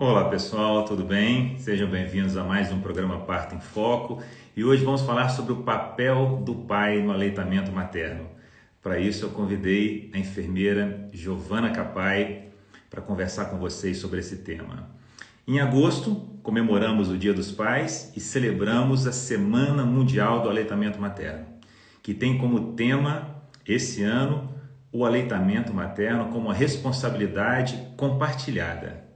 Olá pessoal, tudo bem? Sejam bem-vindos a mais um programa Parto em Foco e hoje vamos falar sobre o papel do pai no aleitamento materno. Para isso, eu convidei a enfermeira Giovana Capai para conversar com vocês sobre esse tema. Em agosto, comemoramos o Dia dos Pais e celebramos a Semana Mundial do Aleitamento Materno, que tem como tema, esse ano, o aleitamento materno como uma responsabilidade compartilhada.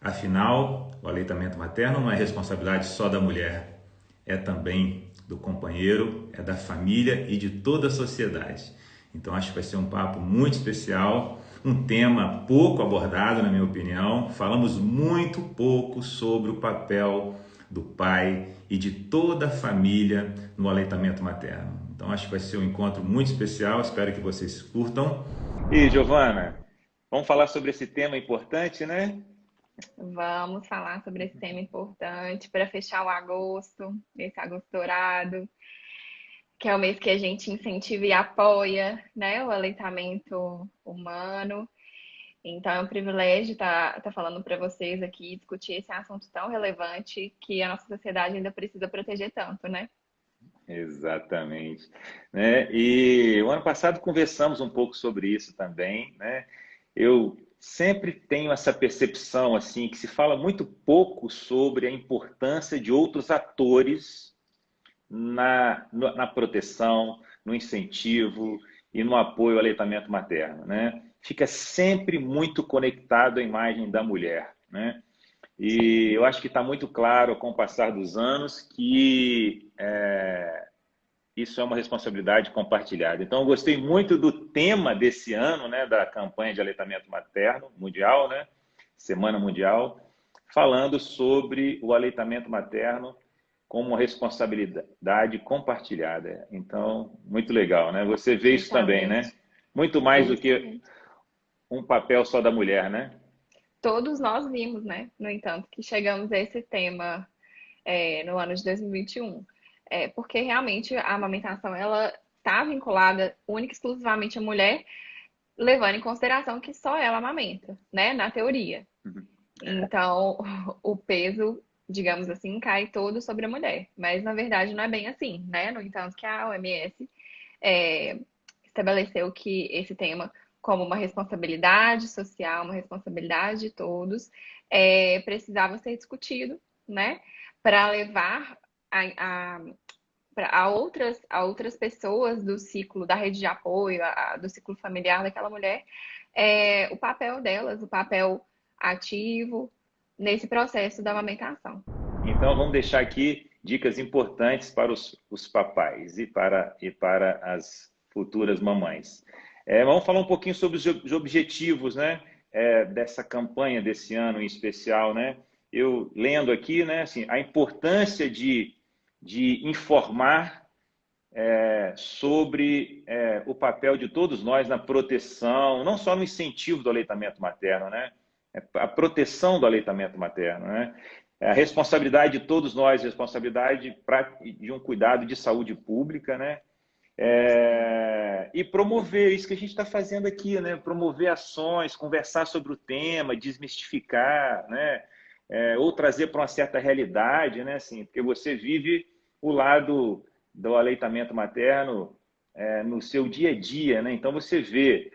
Afinal, o aleitamento materno não é responsabilidade só da mulher, é também do companheiro, é da família e de toda a sociedade. Então acho que vai ser um papo muito especial, um tema pouco abordado, na minha opinião. Falamos muito pouco sobre o papel do pai e de toda a família no aleitamento materno. Então acho que vai ser um encontro muito especial, espero que vocês curtam. E Giovana, vamos falar sobre esse tema importante, né? Vamos falar sobre esse tema importante para fechar o agosto, esse agosto dourado, que é o mês que a gente incentiva e apoia, né, o aleitamento humano. Então é um privilégio estar falando para vocês aqui, discutir esse assunto tão relevante que a nossa sociedade ainda precisa proteger tanto, né? Exatamente. Né? E o ano passado conversamos um pouco sobre isso também, né? Eu sempre tenho essa percepção assim que se fala muito pouco sobre a importância de outros atores na proteção, no incentivo e no apoio ao aleitamento materno, né? Fica sempre muito conectado à imagem da mulher, né? E eu acho que está muito claro com o passar dos anos que isso é uma responsabilidade compartilhada. Então, eu gostei muito do tema desse ano, né, da campanha de aleitamento materno mundial, né, Semana Mundial, falando sobre o aleitamento materno como uma responsabilidade compartilhada. Então, muito legal, né? Você vê isso também, né? Justamente, Muito mais do que justamente. um papel só da mulher, né? Todos nós vimos, né? No entanto, que chegamos a esse tema no ano de 2021. Porque realmente a amamentação ela está vinculada única e exclusivamente à mulher, levando em consideração que só ela amamenta, né? Na teoria. Então, o peso, digamos assim, cai todo sobre a mulher. Mas na verdade não é bem assim, né? No entanto, que a OMS é, estabeleceu que esse tema, como uma responsabilidade social, uma responsabilidade de todos, precisava ser discutido, né? Para levar a, a outras pessoas do ciclo, da rede de apoio, do ciclo familiar daquela mulher, o papel delas, o papel ativo nesse processo da amamentação. Então, vamos deixar aqui dicas importantes para os papais e para as futuras mamães. Vamos falar um pouquinho sobre os objetivos, né, dessa campanha desse ano em especial, né? Eu lendo aqui, né, assim, a importância de informar sobre o papel de todos nós na proteção, não só no incentivo do aleitamento materno, né? A proteção do aleitamento materno, né? A responsabilidade de todos nós, responsabilidade de um cuidado de saúde pública, né? E promover isso que a gente está fazendo aqui, né? Promover ações, conversar sobre o tema, desmistificar, né? Ou trazer para uma certa realidade, né? Assim, porque você vive o lado do aleitamento materno no seu dia a dia, né? Então você vê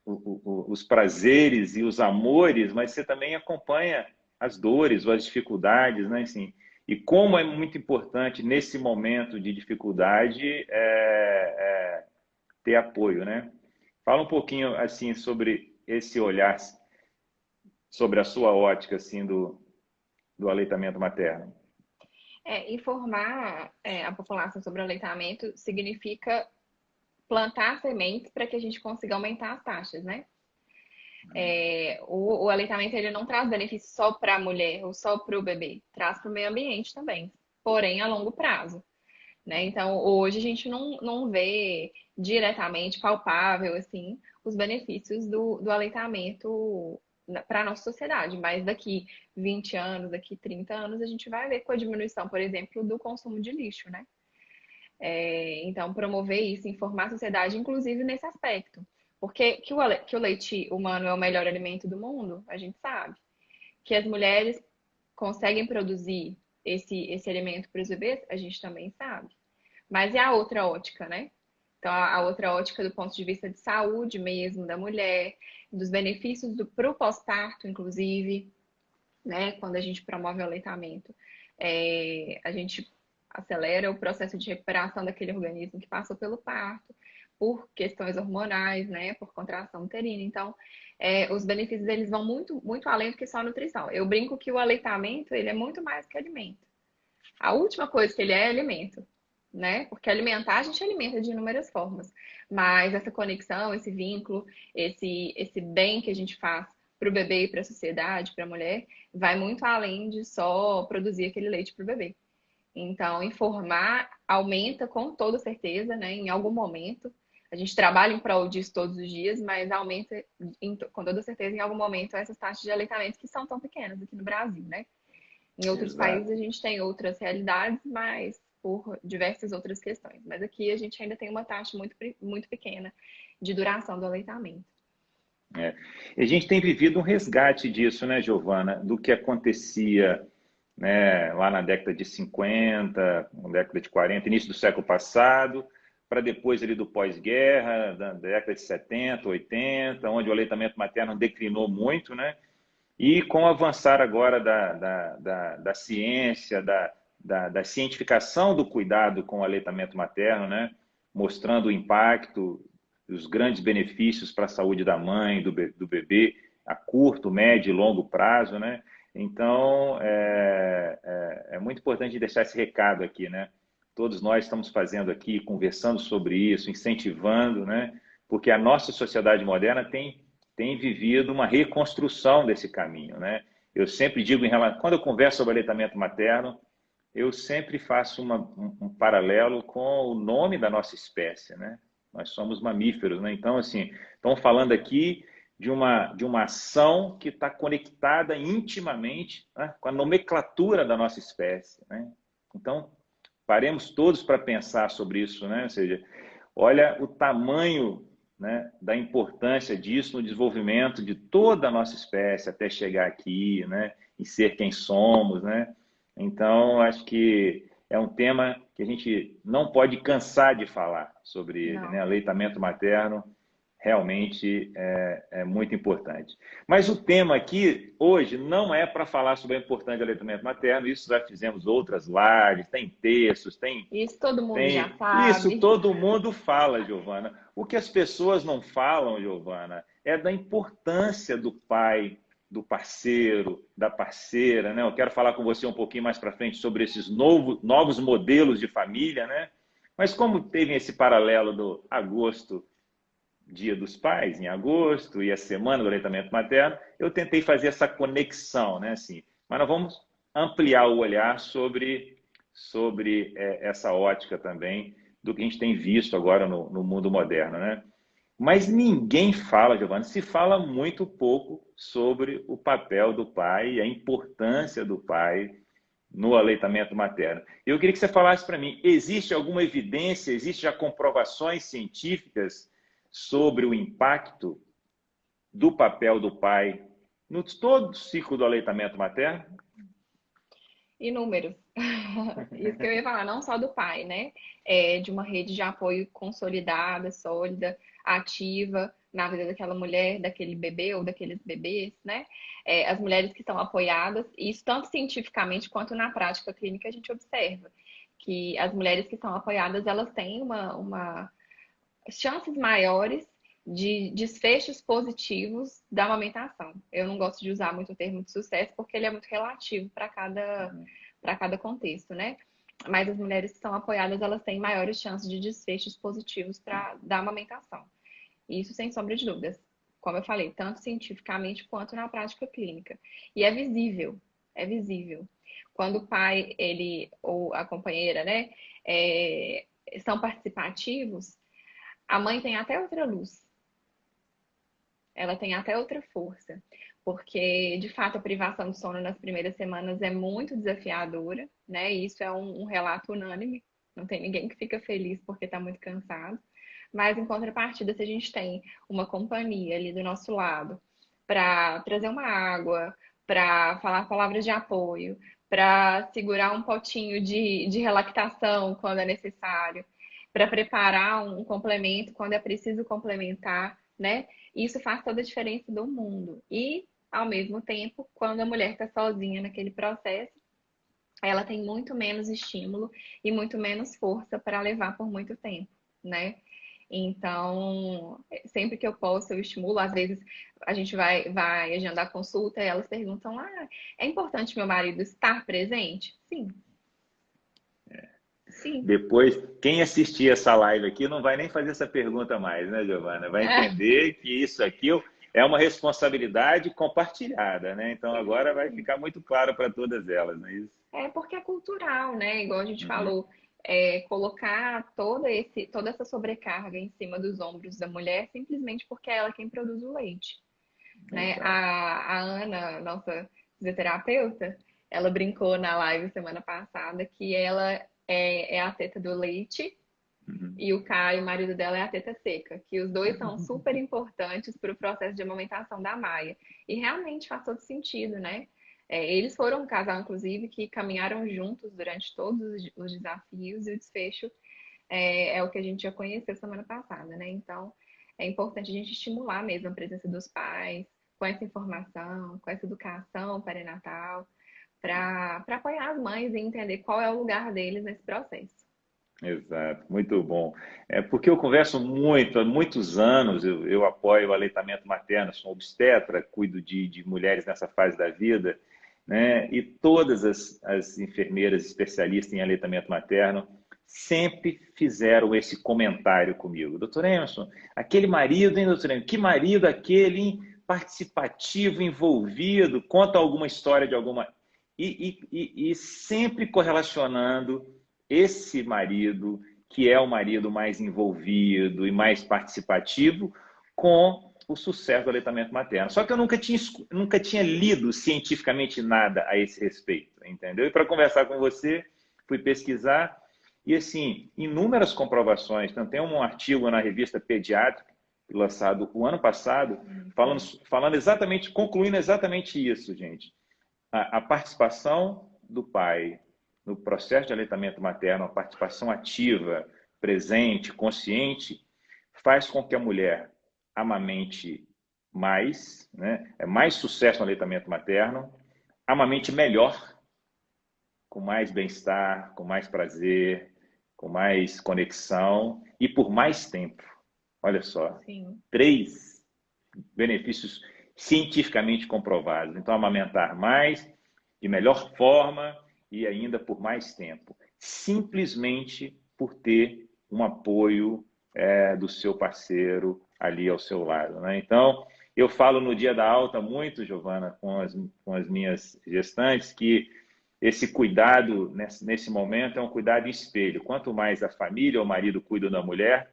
os prazeres e os amores, mas você também acompanha as dores ou as dificuldades, né? Assim, e como é muito importante nesse momento de dificuldade ter apoio, né? Fala um pouquinho assim sobre esse olhar, sobre a sua ótica assim do aleitamento materno. Informar a população sobre o aleitamento significa plantar sementes para que a gente consiga aumentar as taxas, né? O aleitamento ele não traz benefício só para a mulher ou só para o bebê, traz para o meio ambiente também, porém a longo prazo. Né? Então, hoje a gente não vê diretamente palpável assim os benefícios do aleitamento para a nossa sociedade, mas daqui 20 anos, daqui 30 anos, a gente vai ver com a diminuição, por exemplo, do consumo de lixo, né? Então, promover isso, informar a sociedade, inclusive nesse aspecto. Porque que o leite humano é o melhor alimento do mundo, a gente sabe. que as mulheres conseguem produzir esse alimento para os bebês, a gente também sabe. Mas e a outra ótica, né? Então, a outra ótica do ponto de vista de saúde mesmo, da mulher, dos benefícios para o pós-parto, inclusive, né? Quando a gente promove o aleitamento, a gente acelera o processo de recuperação daquele organismo que passou pelo parto, por questões hormonais, né? Por contração uterina. Então, os benefícios eles vão muito, muito além do que só a nutrição. Eu brinco que o aleitamento ele é muito mais que alimento. A última coisa que ele é alimento, né? Porque alimentar a gente alimenta de inúmeras formas, mas essa conexão, esse vínculo, esse bem que a gente faz para o bebê e para a sociedade, para a mulher, vai muito além de só produzir aquele leite para o bebê. Então, informar aumenta com toda certeza, né? Em algum momento. A gente trabalha em prol disso todos os dias, mas aumenta com toda certeza em algum momento essas taxas de aleitamento que são tão pequenas aqui no Brasil, né? Em outros países Exato. a gente tem outras realidades, mas por diversas outras questões. Mas aqui a gente ainda tem uma taxa muito, muito pequena de duração do aleitamento. É. E a gente tem vivido um resgate disso, né, Giovana, do que acontecia, né, lá na década de 50, na década de 40, início do século passado, para depois ali do pós-guerra, da década de 70, 80, onde o aleitamento materno declinou muito, né? E com o avançar agora da ciência, da cientificação do cuidado com o aleitamento materno, né? Mostrando o impacto, os grandes benefícios para a saúde da mãe, do bebê, a curto, médio e longo prazo, né? Então, é muito importante deixar esse recado aqui, né? Todos nós estamos fazendo aqui, conversando sobre isso, incentivando, né? Porque a nossa sociedade moderna tem vivido uma reconstrução desse caminho, né? Eu sempre digo, quando eu converso sobre aleitamento materno, eu sempre faço um paralelo com o nome da nossa espécie, né? Nós somos mamíferos, né? Então, assim, estamos falando aqui de uma ação que está conectada intimamente, né, com a nomenclatura da nossa espécie, né? Então, paremos todos para pensar sobre isso, né? Ou seja, olha o tamanho, né, da importância disso no desenvolvimento de toda a nossa espécie até chegar aqui, né, e ser quem somos, né? Então, acho que é um tema que a gente não pode cansar de falar sobre ele, né? Não. Aleitamento materno realmente é muito importante. Mas o tema aqui hoje não é para falar sobre a importância do aleitamento materno, isso já fizemos outras lives, tem textos, Isso todo mundo já isso sabe. todo mundo fala, Giovana. O que as pessoas não falam, Giovana, é da importância do pai, do parceiro, da parceira, né? Eu quero falar com você um pouquinho mais para frente sobre esses novos modelos de família, né? Mas como teve esse paralelo do agosto, Dia dos Pais, em agosto, e a semana do aleitamento materno, eu tentei fazer essa conexão, né? Assim, mas nós vamos ampliar o olhar sobre essa ótica também do que a gente tem visto agora no mundo moderno, né? Mas ninguém fala, Giovanni, se fala muito pouco sobre o papel do pai e a importância do pai no aleitamento materno. Eu queria que você falasse para mim, existe alguma evidência, existe já comprovações científicas sobre o impacto do papel do pai no todo o ciclo do aleitamento materno? Inúmeros. Isso que eu ia falar, não só do pai, né? De uma rede de apoio consolidada, sólida, ativa na vida daquela mulher, daquele bebê ou daqueles bebês, né? As mulheres que são apoiadas, e isso tanto cientificamente quanto na prática clínica a gente observa que as mulheres que são apoiadas, elas têm uma chances maiores de desfechos positivos da amamentação. Eu não gosto de usar muito o termo de sucesso porque ele é muito relativo para cada contexto, né? Mas as mulheres que são apoiadas, elas têm maiores chances de desfechos positivos da amamentação. Isso sem sombra de dúvidas. Como eu falei, tanto cientificamente quanto na prática clínica. E é visível, é visível. Quando o pai, ele ou a companheira, né, são participativos, a mãe tem até outra luz, ela tem até outra força, porque de fato a privação de sono nas primeiras semanas é muito desafiadora, né? E isso é um relato unânime, não tem ninguém que fica feliz porque está muito cansado. Mas em contrapartida, se a gente tem uma companhia ali do nosso lado para trazer uma água, para falar palavras de apoio, para segurar um potinho de relactação quando é necessário, para preparar um complemento quando é preciso complementar, né? Isso faz toda a diferença do mundo. E, ao mesmo tempo, quando a mulher está sozinha naquele processo, ela tem muito menos estímulo e muito menos força para levar por muito tempo, né? Então, sempre que eu posso, eu estimulo. Às vezes a gente vai agendar consulta e elas perguntam: ah, é importante meu marido estar presente? Sim, sim. Depois, quem assistir essa live aqui não vai nem fazer essa pergunta mais, né, Giovana? Vai entender que isso aqui é uma responsabilidade compartilhada, né? Então agora vai Sim. ficar muito claro para todas elas, não é isso? É porque é cultural, né? Igual a gente Uhum. falou, colocar toda essa sobrecarga em cima dos ombros da mulher simplesmente porque é ela quem produz o leite, né? Exato. A Ana, nossa fisioterapeuta, ela brincou na live semana passada que ela é a teta do leite Uhum. e o Caio, o marido dela, é a teta seca, que os dois são super importantes para o processo de amamentação da Maia. E realmente faz todo sentido, né? Eles foram um casal, inclusive, que caminharam juntos durante todos os desafios e o desfecho é o que a gente já conheceu semana passada, né? Então, é importante a gente estimular mesmo a presença dos pais com essa informação, com essa educação perinatal, para apoiar as mães e entender qual é o lugar deles nesse processo. Exato, muito bom. É porque eu converso muito, há muitos anos eu apoio o aleitamento materno, sou obstetra, cuido de mulheres nessa fase da vida, né? E todas as enfermeiras especialistas em aleitamento materno sempre fizeram esse comentário comigo. Doutor Emerson, aquele marido, hein, doutor Emerson? Que marido aquele, hein? Participativo, envolvido, conta alguma história de alguma... E sempre correlacionando esse marido, que é o marido mais envolvido e mais participativo, com o sucesso do aleitamento materno. Só que eu nunca tinha lido cientificamente nada a esse respeito, entendeu? E para conversar com você, fui pesquisar e, assim, inúmeras comprovações. Então, tem um artigo na revista Pediátrica, lançado o ano passado, falando exatamente, concluindo exatamente isso, gente. A participação do pai no processo de aleitamento materno, a participação ativa, presente, consciente, faz com que a mulher amamente mais, né? É mais sucesso no aleitamento materno, amamente melhor, com mais bem-estar, com mais prazer, com mais conexão e por mais tempo. Olha só, Sim. 3 benefícios cientificamente comprovados. Então, amamentar mais, de melhor forma e ainda por mais tempo. Simplesmente por ter um apoio do seu parceiro ali ao seu lado. Né? Então, eu falo no dia da alta muito, Giovana, com as minhas gestantes, que esse cuidado nesse momento é um cuidado em espelho. Quanto mais a família ou o marido cuidam da mulher,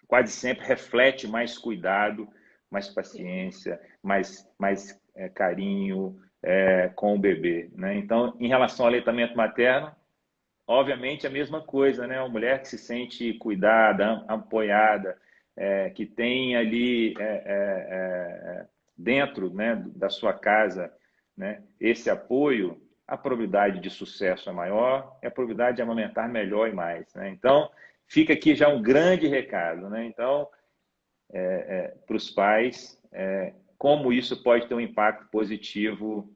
quase sempre reflete mais cuidado, mais Sim. paciência, mais carinho com o bebê. Né? Então, em relação ao aleitamento materno, obviamente a mesma coisa, né? Uma mulher que se sente cuidada, apoiada, que tem ali dentro, né, da sua casa, né, esse apoio, a probabilidade de sucesso é maior e a probabilidade de amamentar melhor e mais. Né? Então, fica aqui já um grande recado. Né? Então, para os pais, como isso pode ter um impacto positivo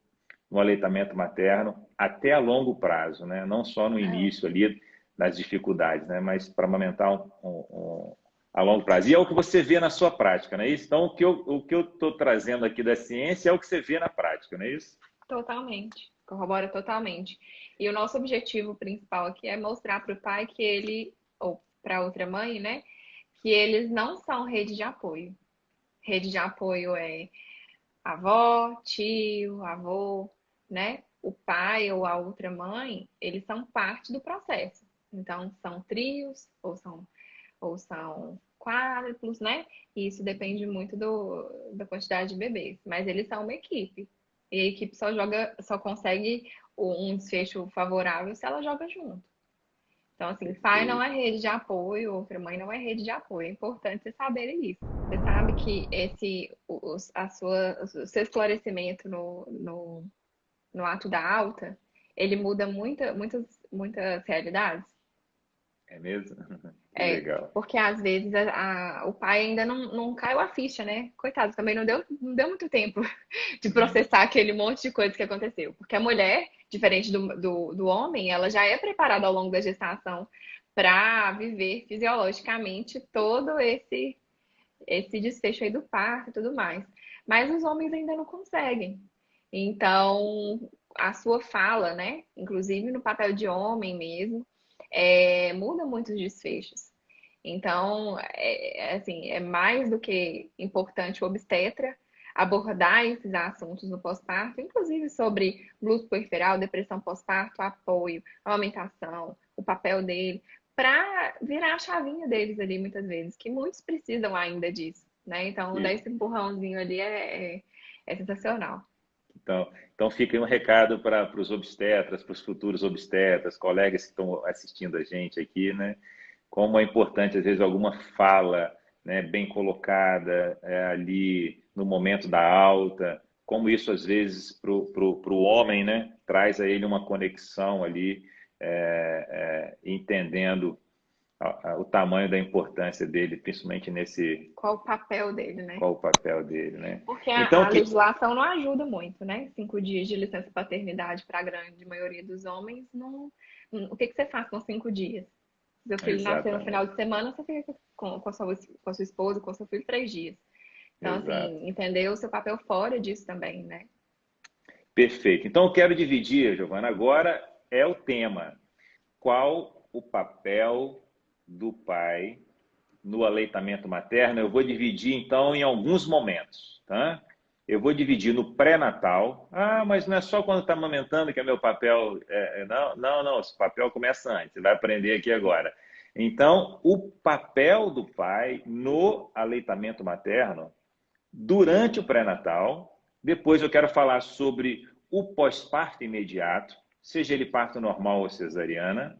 no aleitamento materno até a longo prazo, né? Não só no É. início ali das dificuldades, né? Mas para amamentar a longo prazo. E é o que você vê na sua prática, não é isso? Então, o que eu estou trazendo aqui da ciência é o que você vê na prática, não é isso? Totalmente, corrobora totalmente. E o nosso objetivo principal aqui é mostrar para o pai que ele, ou para outra mãe, né, que eles não são rede de apoio. Rede de apoio é avó, tio, avô, né? O pai ou a outra mãe, eles são parte do processo. Então, são trios ou são quádruplos, né? E isso depende muito da quantidade de bebês. Mas eles são uma equipe. E a equipe só consegue um desfecho favorável se ela joga junto. Então, assim, pai não Perfeito. é rede de apoio, outra mãe não é rede de apoio. É importante vocês saberem isso. Você sabe que o seu esclarecimento no ato da alta, ele muda muitas realidades. É mesmo? Que É, legal. porque às vezes o pai ainda não caiu a ficha, né? Coitado, também não deu muito tempo de Uhum. processar aquele monte de coisa que aconteceu. Porque a mulher, diferente do homem, ela já é preparada ao longo da gestação para viver fisiologicamente todo esse desfecho aí do parto e tudo mais. Mas os homens ainda não conseguem. Então, a sua fala, né? Inclusive no papel de homem mesmo, muda muito os desfechos. Então, assim, é mais do que importante o obstetra abordar esses assuntos no pós-parto, inclusive sobre luto puerperal, depressão pós-parto, apoio, amamentação, o papel dele, para virar a chavinha deles ali, muitas vezes, que muitos precisam ainda disso, né? Então, dar E, esse empurrãozinho ali é sensacional. então fica aí um recado para os obstetras, para os futuros obstetras, colegas que estão assistindo a gente aqui, né? Como é importante, às vezes, alguma fala, né, bem colocada ali no momento da alta, como isso, às vezes, pro homem, né, traz a ele uma conexão ali, entendendo o tamanho da importância dele, principalmente nesse, Qual o papel dele, né? qual o papel dele, né? Porque Então, a que, legislação não ajuda muito, né? 5 dias de licença paternidade para a grande maioria dos homens, não. O que você faz com 5 dias? Se seu filho nascer no final exatamente, de semana, você fica com a sua esposa, com seu filho 3 dias. Então, exato. assim, entender o seu papel fora disso também, né? Perfeito. Então, eu quero dividir, Giovana, agora é o tema. Qual o papel do pai no aleitamento materno? Eu vou dividir, então, em alguns momentos, tá? Eu vou dividir no pré-natal. Ah, mas não é só quando está amamentando que é meu papel. Não, não, não. Esse papel começa antes. Você vai aprender aqui agora. Então, o papel do pai no aleitamento materno durante o pré-natal. Depois eu quero falar sobre o pós-parto imediato, seja ele parto normal ou cesariana.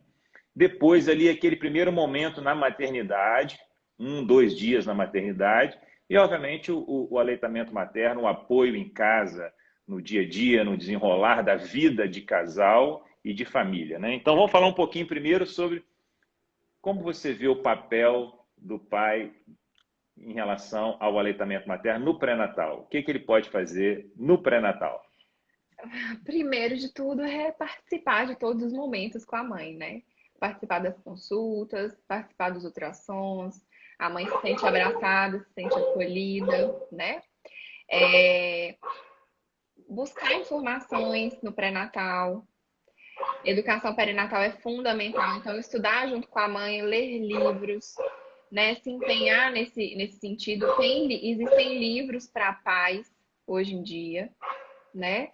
Depois ali aquele primeiro momento na maternidade, 1, 2 dias na maternidade. E, obviamente, o aleitamento materno, o apoio em casa, no dia a dia, no desenrolar da vida de casal e de família, né? Então, vamos falar um pouquinho primeiro sobre como você vê o papel do pai em relação ao aleitamento materno no pré-natal. O que ele pode fazer no pré-natal? Primeiro de tudo é participar de todos os momentos com a mãe, né? Participar das consultas, participar dos ultrassons, a mãe se sente abraçada, se sente acolhida, né? É, buscar informações no pré-natal. Educação perinatal é fundamental, então estudar junto com a mãe, ler livros, né? Se empenhar nesse sentido. Existem livros para pais hoje em dia, né?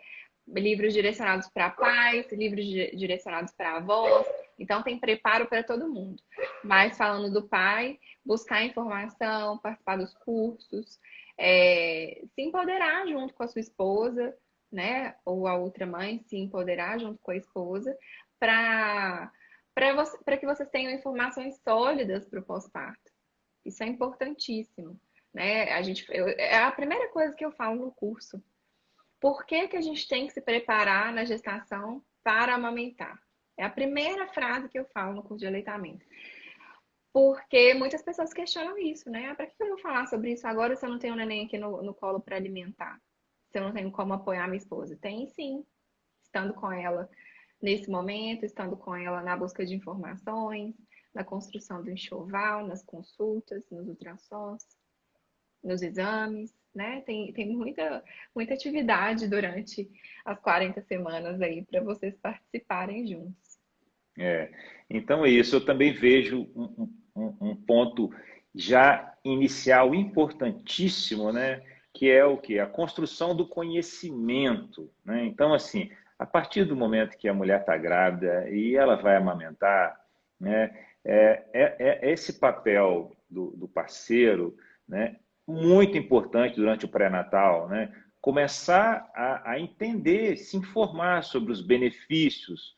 Livros direcionados para pais, livros direcionados para avós. Então, tem preparo para todo mundo. Mas, falando do pai, buscar informação, participar dos cursos, se empoderar junto com a sua esposa, né? Ou a outra mãe, se empoderar junto com a esposa, para para que vocês tenham informações sólidas para o pós-parto. Isso é importantíssimo, né? É a primeira coisa que eu falo no curso. Por que a gente tem que se preparar na gestação para amamentar? É a primeira frase que eu falo no curso de aleitamento. Porque muitas pessoas questionam isso, né? Para que eu vou falar sobre isso agora se eu não tenho um neném aqui no colo para alimentar? Se eu não tenho como apoiar minha esposa? Tem sim, estando com ela nesse momento, estando com ela na busca de informações, na construção do enxoval, nas consultas, nos ultrassons, nos exames, né? Tem muita atividade durante as 40 semanas aí para vocês participarem juntos. É, então é isso. Eu também vejo um ponto já inicial importantíssimo, né? Que é o que? A construção do conhecimento, né? Então, assim, a partir do momento que a mulher está grávida e ela vai amamentar, né? É esse papel do parceiro, né? Muito importante durante o pré-natal, né? Começar a entender, se informar sobre os benefícios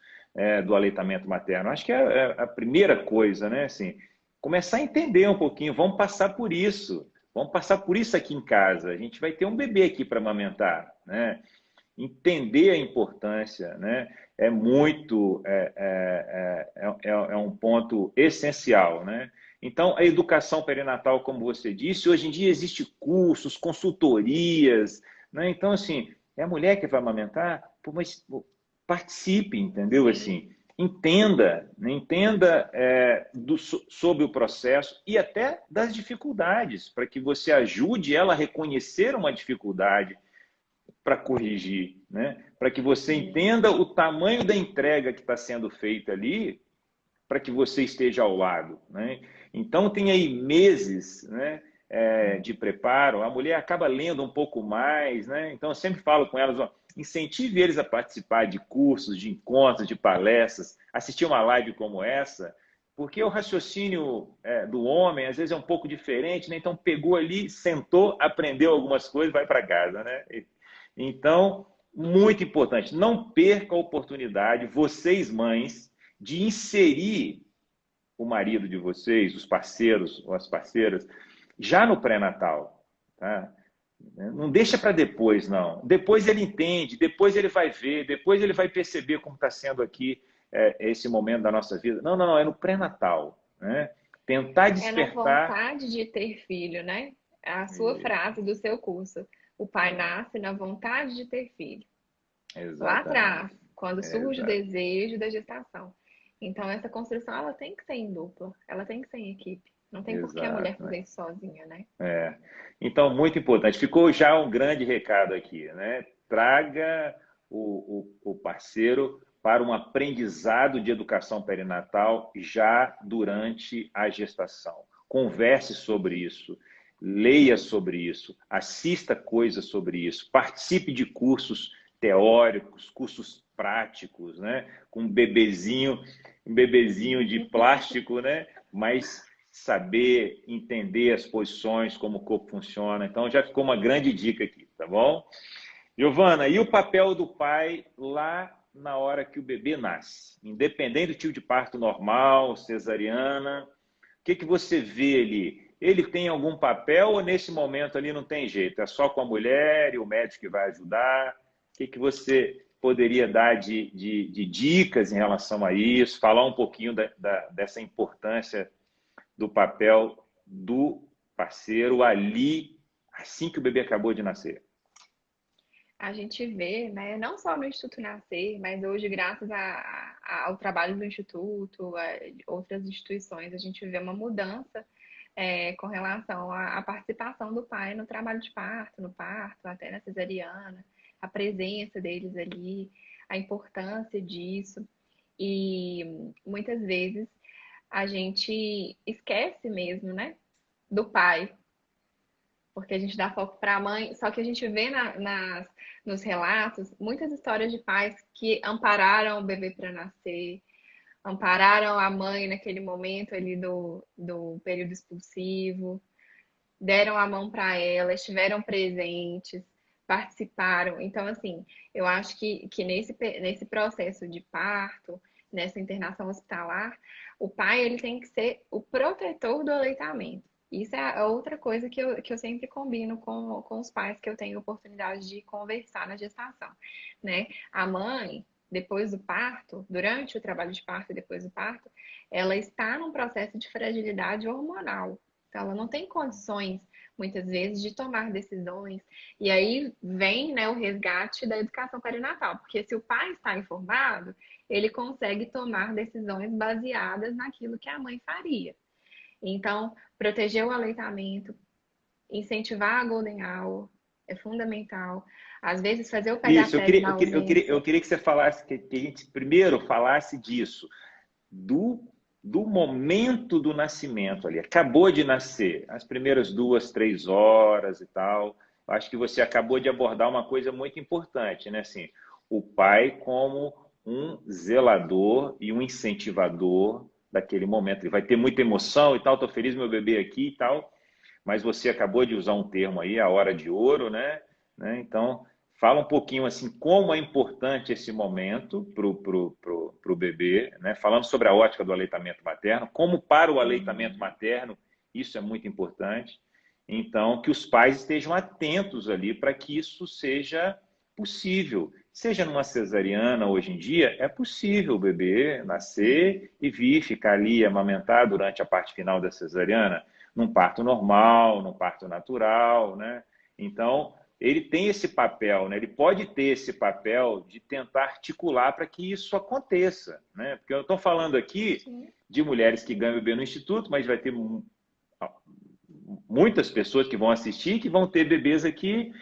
do aleitamento materno. Acho que é a primeira coisa, né? Assim, começar a entender um pouquinho, vamos passar por isso. Vamos passar por isso aqui em casa. A gente vai ter um bebê aqui para amamentar, né? Entender a importância, né? É muito, é um ponto essencial, né? Então, a educação perinatal, como você disse, hoje em dia existe cursos, consultorias, né? Então, assim, é a mulher que vai amamentar, pô, mas pô, participe, entendeu? Sim, Assim, entenda, né? Entenda sobre o processo e até das dificuldades, para que você ajude ela a reconhecer uma dificuldade para corrigir, né? Para que você sim. entenda o tamanho da entrega que está sendo feita ali, para que você esteja ao lado, né? Então tem aí meses, né, de preparo. A mulher acaba lendo um pouco mais, né? Então eu sempre falo com elas, ó, incentive eles a participar de cursos, de encontros, de palestras, assistir uma live como essa, porque o raciocínio do homem às vezes é um pouco diferente, né? Então pegou ali, sentou, aprendeu algumas coisas, vai para casa, né? Então, muito importante, não perca a oportunidade, vocês mães, de inserir o marido de vocês, os parceiros ou as parceiras, já no pré-natal. Tá? Não deixa para depois, não. Depois ele entende, depois ele vai ver, depois ele vai perceber como está sendo aqui esse momento da nossa vida. Não, não, não, é no pré-natal. Né? Tentar É na despertar. vontade de ter filho, né? A sua frase do seu curso. O pai nasce na vontade de ter filho. Lá atrás, Exatamente. quando surge o Exato. desejo da gestação. Então, essa construção, ela tem que ser em dupla, ela tem que ser em equipe. Não tem por que a mulher Exato. fazer isso sozinha, né? É. Então, muito importante. Ficou já um grande recado aqui, né? Traga o parceiro para um aprendizado de educação perinatal já durante a gestação. Converse sobre isso, leia sobre isso, assista coisas sobre isso, participe de cursos teóricos, cursos práticos, né? Com um bebezinho de plástico, né? Mas saber entender as posições, como o corpo funciona. Então já ficou uma grande dica aqui, tá bom? Giovana, e o papel do pai lá na hora que o bebê nasce? Independente do tipo de parto normal, cesariana, o que você vê ali? Ele tem algum papel ou nesse momento ali não tem jeito? É só com a mulher e o médico que vai ajudar? O que você poderia dar de dicas em relação a isso? Falar um pouquinho dessa importância do papel do parceiro ali, assim que o bebê acabou de nascer. A gente vê, né, não só no Instituto Nascer, mas hoje, graças ao trabalho do Instituto, a outras instituições, a gente vê uma mudança com relação à participação do pai no trabalho de parto, no parto, até na cesariana, a presença deles ali, a importância disso. E muitas vezes a gente esquece mesmo, né, do pai, porque a gente dá foco para a mãe, só que a gente vê nos relatos muitas histórias de pais que ampararam o bebê para nascer, ampararam a mãe naquele momento ali do período expulsivo, deram a mão para ela, estiveram presentes, participaram. Então, assim, eu acho que nesse processo de parto, nessa internação hospitalar, o pai ele tem que ser o protetor do aleitamento. Isso é a outra coisa que eu sempre combino com os pais que eu tenho oportunidade de conversar na gestação, né? A mãe, depois do parto, durante o trabalho de parto e depois do parto, ela está num processo de fragilidade hormonal. Então, ela não tem condições, muitas vezes, de tomar decisões. E aí vem, né, o resgate da educação perinatal, porque se o pai está informado, ele consegue tomar decisões baseadas naquilo que a mãe faria. Então, proteger o aleitamento, incentivar a Golden Hour é fundamental. Às vezes, fazer o Isso, pega-pega na ausência. eu queria que você falasse, que a gente primeiro falasse disso, do, do momento do nascimento ali. Acabou de nascer, as primeiras 2, 3 horas e tal. Acho que você acabou de abordar uma coisa muito importante, né? Assim, o pai como um zelador e um incentivador daquele momento. Ele vai ter muita emoção e tal, estou feliz meu bebê aqui e tal, mas você acabou de usar um termo aí, a hora de ouro, né? Então, fala um pouquinho assim como é importante esse momento pro bebê, né? Falando sobre a ótica do aleitamento materno, como para o aleitamento Uhum. materno isso é muito importante. Então, que os pais estejam atentos ali para que isso seja possível. Seja numa cesariana, hoje em dia, é possível o bebê nascer e vir ficar ali amamentar durante a parte final da cesariana, num parto normal, num parto natural, né? Então, ele tem esse papel, né? Ele pode ter esse papel de tentar articular para que isso aconteça, né? Porque eu estou falando aqui de mulheres que ganham bebê no instituto, mas vai ter muitas pessoas que vão assistir que vão ter bebês aqui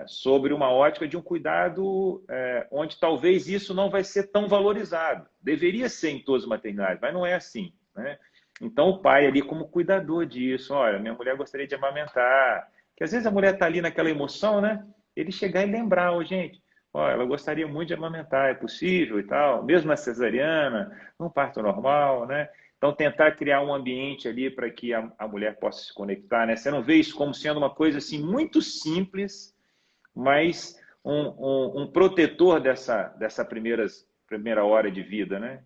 sobre uma ótica de um cuidado onde talvez isso não vai ser tão valorizado. Deveria ser em todas as maternidades, mas não é assim, né? Então o pai ali como cuidador disso, olha, minha mulher gostaria de amamentar, que às vezes a mulher está ali naquela emoção, né? Ele chegar e lembrar, oh, gente, olha, ela gostaria muito de amamentar, é possível e tal, mesmo na cesariana, num parto normal, né? Então, tentar criar um ambiente ali para que a mulher possa se conectar, né? Você não vê isso como sendo uma coisa assim muito simples, mas um protetor dessa primeira hora de vida, né?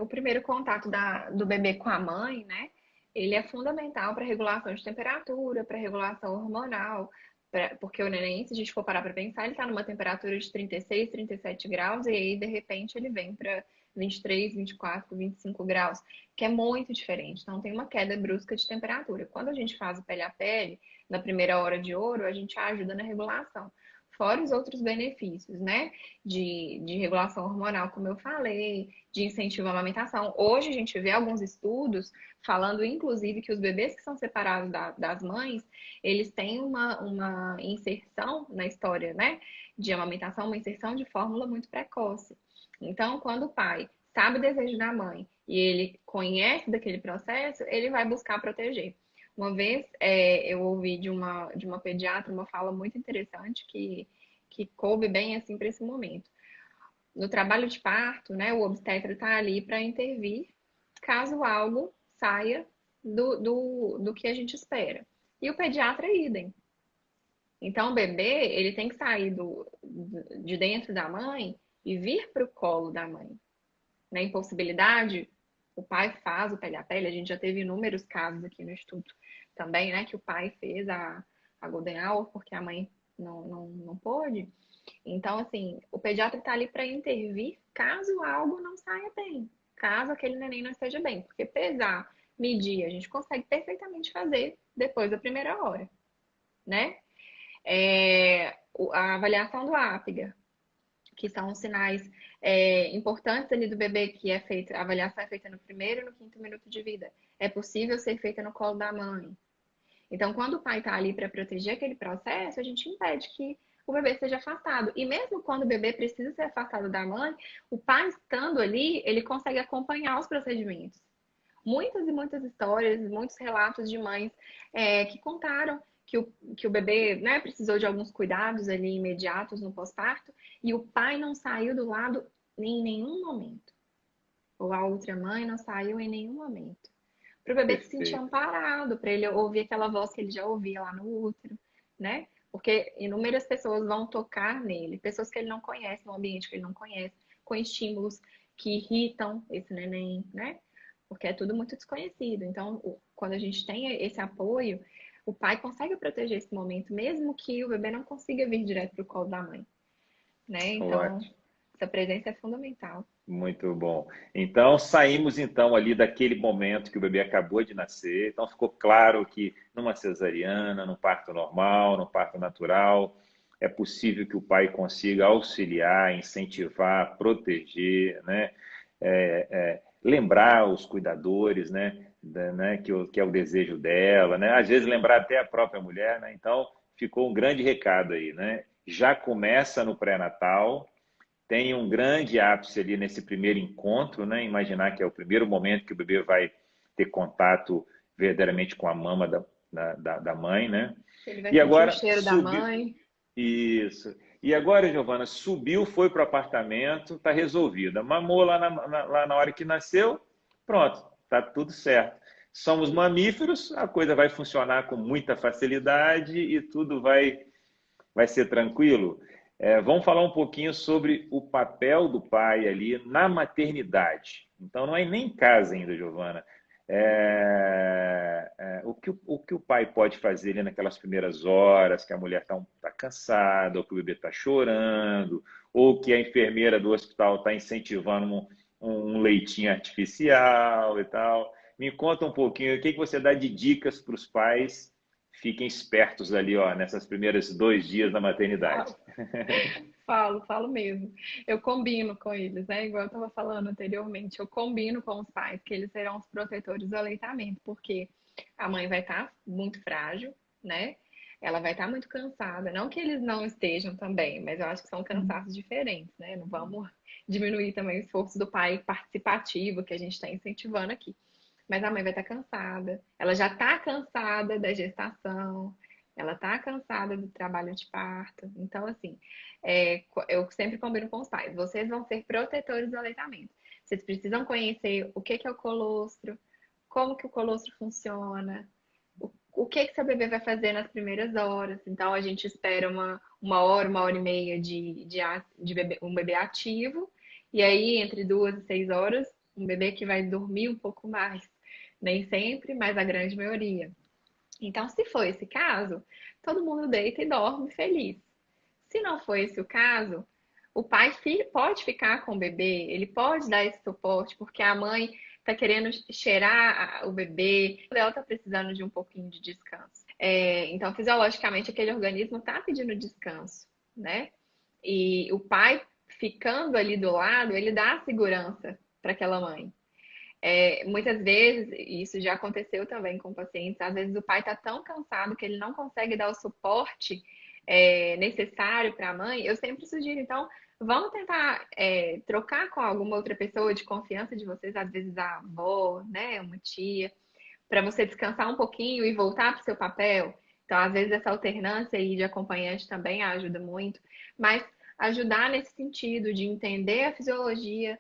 O primeiro contato do bebê com a mãe, né? Ele é fundamental para regulação de temperatura, para regulação hormonal, porque o neném, se a gente for parar para pensar, ele está numa temperatura de 36, 37 graus e aí, de repente, ele vem para 23, 24, 25 graus, que é muito diferente. Então, tem uma queda brusca de temperatura. Quando a gente faz o pele a pele, na primeira hora de ouro, a gente ajuda na regulação. Fora os outros benefícios, né? De regulação hormonal, como eu falei, de incentivo à amamentação. Hoje a gente vê alguns estudos falando, inclusive, que os bebês que são separados das mães, eles têm uma inserção na história, né? De amamentação, uma inserção de fórmula muito precoce. Então, quando o pai sabe o desejo da mãe e ele conhece daquele processo, ele vai buscar proteger. Uma vez eu ouvi de uma pediatra uma fala muito interessante que coube bem assim para esse momento. No trabalho de parto, né, o obstetra está ali para intervir caso algo saia do que a gente espera. E o pediatra é idem. Então, o bebê, ele tem que sair de dentro da mãe e vir para o colo da mãe. Na impossibilidade, o pai faz o pele a pele. A gente já teve inúmeros casos aqui no Instituto também, né? Que o pai fez a Golden Hour porque a mãe não pôde. Então, assim, o pediatra está ali para intervir caso algo não saia bem. Caso aquele neném não esteja bem. Porque pesar, medir, a gente consegue perfeitamente fazer depois da primeira hora, né? A avaliação do Apgar, que são os sinais importantes ali do bebê, que é feita, a avaliação é feita no primeiro e no quinto minuto de vida. É possível ser feita no colo da mãe. Então, quando o pai está ali para proteger aquele processo, a gente impede que o bebê seja afastado. E mesmo quando o bebê precisa ser afastado da mãe, o pai estando ali, ele consegue acompanhar os procedimentos. Muitas e muitas histórias, muitos relatos de mães que contaram que o bebê, né, precisou de alguns cuidados ali imediatos no pós-parto e o pai não saiu do lado em nenhum momento. Ou a outra mãe não saiu em nenhum momento. Para o bebê se sentir amparado, para ele ouvir aquela voz que ele já ouvia lá no útero, né? Porque inúmeras pessoas vão tocar nele, pessoas que ele não conhece, no ambiente que ele não conhece, com estímulos que irritam esse neném, né? Porque é tudo muito desconhecido. Então, quando a gente tem esse apoio, o pai consegue proteger esse momento, mesmo que o bebê não consiga vir direto para o colo da mãe, né? Então, essa presença é fundamental. Muito bom. Então, saímos então ali daquele momento que o bebê acabou de nascer. Então, ficou claro que numa cesariana, num parto normal, num parto natural, é possível que o pai consiga auxiliar, incentivar, proteger, né? Lembrar os cuidadores, né? Que é o desejo dela, né? Às vezes lembrar até a própria mulher, né? Então, ficou um grande recado aí, né? Já começa no pré-natal. Tem um grande ápice ali nesse primeiro encontro, né? Imaginar que é o primeiro momento que o bebê vai ter contato verdadeiramente com a mama da mãe, né? Ele vai E sentir agora o cheiro da mãe. Isso. E agora, Giovana, subiu, foi para o apartamento, está resolvida. Mamou lá na hora que nasceu, pronto, está tudo certo. Somos mamíferos, a coisa vai funcionar com muita facilidade e tudo vai ser tranquilo. Vamos falar um pouquinho sobre o papel do pai ali na maternidade. Então, não é nem em casa ainda, Giovana. O que o pai pode fazer ali naquelas primeiras horas, que a mulher está cansada, ou que o bebê está chorando, ou que a enfermeira do hospital está incentivando um leitinho artificial e tal. Me conta um pouquinho, o que você dá de dicas para os pais fiquem espertos ali, ó, nessas primeiras 2 dias da maternidade. Falo mesmo. Eu combino com eles, né? Igual eu estava falando anteriormente, eu combino com os pais que eles serão os protetores do aleitamento, porque a mãe vai estar muito frágil, né? Ela vai estar muito cansada. Não que eles não estejam também, mas eu acho que são cansaços diferentes, né? Não vamos diminuir também o esforço do pai participativo que a gente está incentivando aqui. Mas a mãe vai estar cansada, ela já está cansada da gestação, ela está cansada do trabalho de parto. Então, assim, eu sempre combino com os pais, vocês vão ser protetores do aleitamento. Vocês precisam conhecer o que é o colostro, como que o colostro funciona, o que seu bebê vai fazer nas primeiras horas. Então, a gente espera uma hora e meia de bebê, um bebê ativo, e aí, entre 2 e 6 horas, um bebê que vai dormir um pouco mais. Nem sempre, mas a grande maioria. Então, se for esse caso, todo mundo deita e dorme feliz. Se não for esse o caso, o pai pode ficar com o bebê, ele pode dar esse suporte, porque a mãe está querendo cheirar o bebê, ela está precisando de um pouquinho de descanso. Então, fisiologicamente, aquele organismo está pedindo descanso, né? E o pai ficando ali do lado, ele dá segurança para aquela mãe. Muitas vezes, e isso já aconteceu também com pacientes, às vezes o pai está tão cansado que ele não consegue dar o suporte necessário para a mãe. Eu sempre sugiro, então, vamos tentar trocar com alguma outra pessoa de confiança de vocês, às vezes a avó, né, uma tia, para você descansar um pouquinho e voltar para o seu papel. Então, às vezes, essa alternância aí de acompanhante também ajuda muito, mas ajudar nesse sentido de entender a fisiologia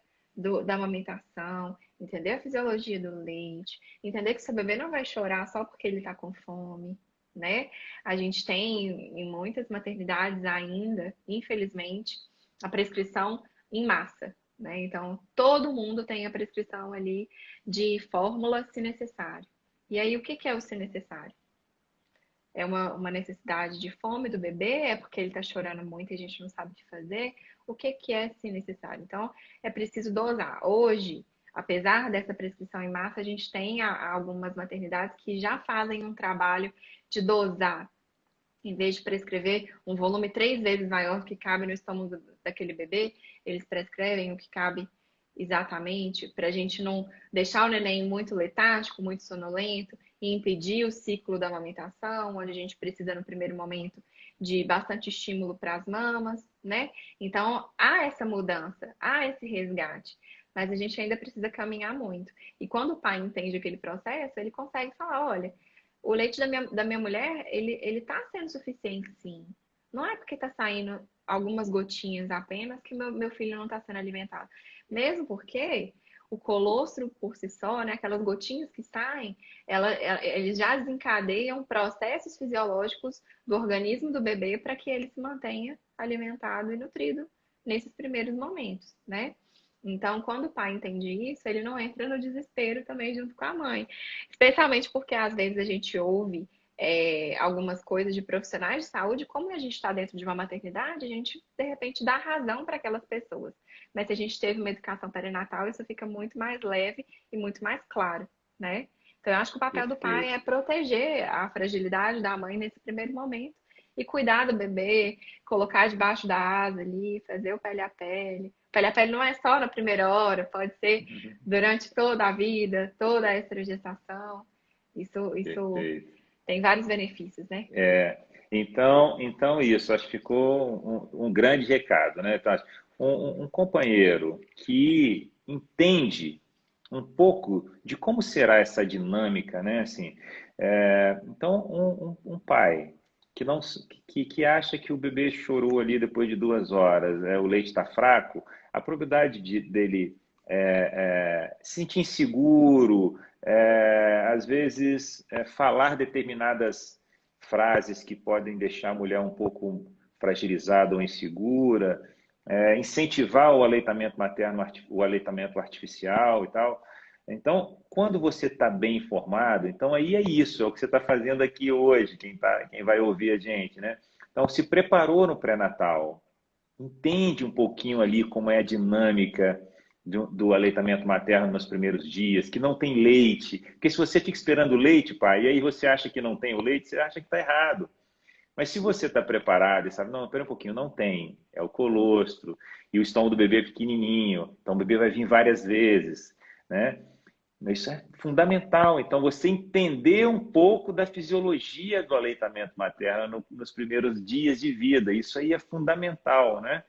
da amamentação, entender a fisiologia do leite, entender que seu bebê não vai chorar só porque ele está com fome, né? A gente tem em muitas maternidades ainda, infelizmente, a prescrição em massa, né? Então, todo mundo tem a prescrição ali de fórmula se necessário. E aí, o que é o se necessário? É uma necessidade de fome do bebê? É porque ele está chorando muito e a gente não sabe o que fazer? O que é se necessário? Então, é preciso dosar. Hoje, apesar dessa prescrição em massa, a gente tem algumas maternidades que já fazem um trabalho de dosar. Em vez de prescrever um volume 3 vezes maior do que cabe no estômago daquele bebê, eles prescrevem o que cabe exatamente, para a gente não deixar o neném muito letárgico, muito sonolento e impedir o ciclo da amamentação, onde a gente precisa, no primeiro momento, de bastante estímulo para as mamas, né? Então, há essa mudança, há esse resgate, mas a gente ainda precisa caminhar muito. E quando o pai entende aquele processo, ele consegue falar, olha, o leite da minha mulher, ele tá sendo suficiente, sim. Não é porque tá saindo algumas gotinhas apenas que meu filho não está sendo alimentado. Mesmo porque o colostro por si só, né, aquelas gotinhas que saem, eles já desencadeiam processos fisiológicos do organismo do bebê para que ele se mantenha alimentado e nutrido nesses primeiros momentos, né? Então, quando o pai entende isso, ele não entra no desespero também junto com a mãe. Especialmente porque às vezes a gente ouve algumas coisas de profissionais de saúde, como a gente está dentro de uma maternidade, a gente de repente dá razão para aquelas pessoas. Mas se a gente teve uma educação perinatal, isso fica muito mais leve e muito mais claro, né? Então, eu acho que o papel do pai é proteger a fragilidade da mãe nesse primeiro momento e cuidar do bebê, colocar debaixo da asa ali, fazer o pele a pele. Pele a pele não é só na primeira hora, pode ser durante toda a vida, toda a extragestação. Isso tem vários benefícios, né? Então isso, acho que ficou um grande recado, né? Então, um companheiro que entende um pouco de como será essa dinâmica, né? Assim, então, um pai que acha que o bebê chorou ali depois de 2 horas, o leite está fraco, a probabilidade dele se sentir inseguro, às vezes falar determinadas frases que podem deixar a mulher um pouco fragilizada ou insegura, incentivar o aleitamento materno, o aleitamento artificial e tal, Então, quando você está bem informado, então aí é isso, é o que você está fazendo aqui hoje, quem vai ouvir a gente, né? Então, se preparou no pré-natal, entende um pouquinho ali como é a dinâmica do aleitamento materno nos primeiros dias, que não tem leite. Porque se você fica esperando leite, pai, e aí você acha que não tem o leite, você acha que está errado. Mas se você está preparado e sabe, não, espera um pouquinho, não tem, é o colostro, e o estômago do bebê é pequenininho, então o bebê vai vir várias vezes, né? Isso é fundamental. Então, você entender um pouco da fisiologia do aleitamento materno nos primeiros dias de vida, isso aí é fundamental, né?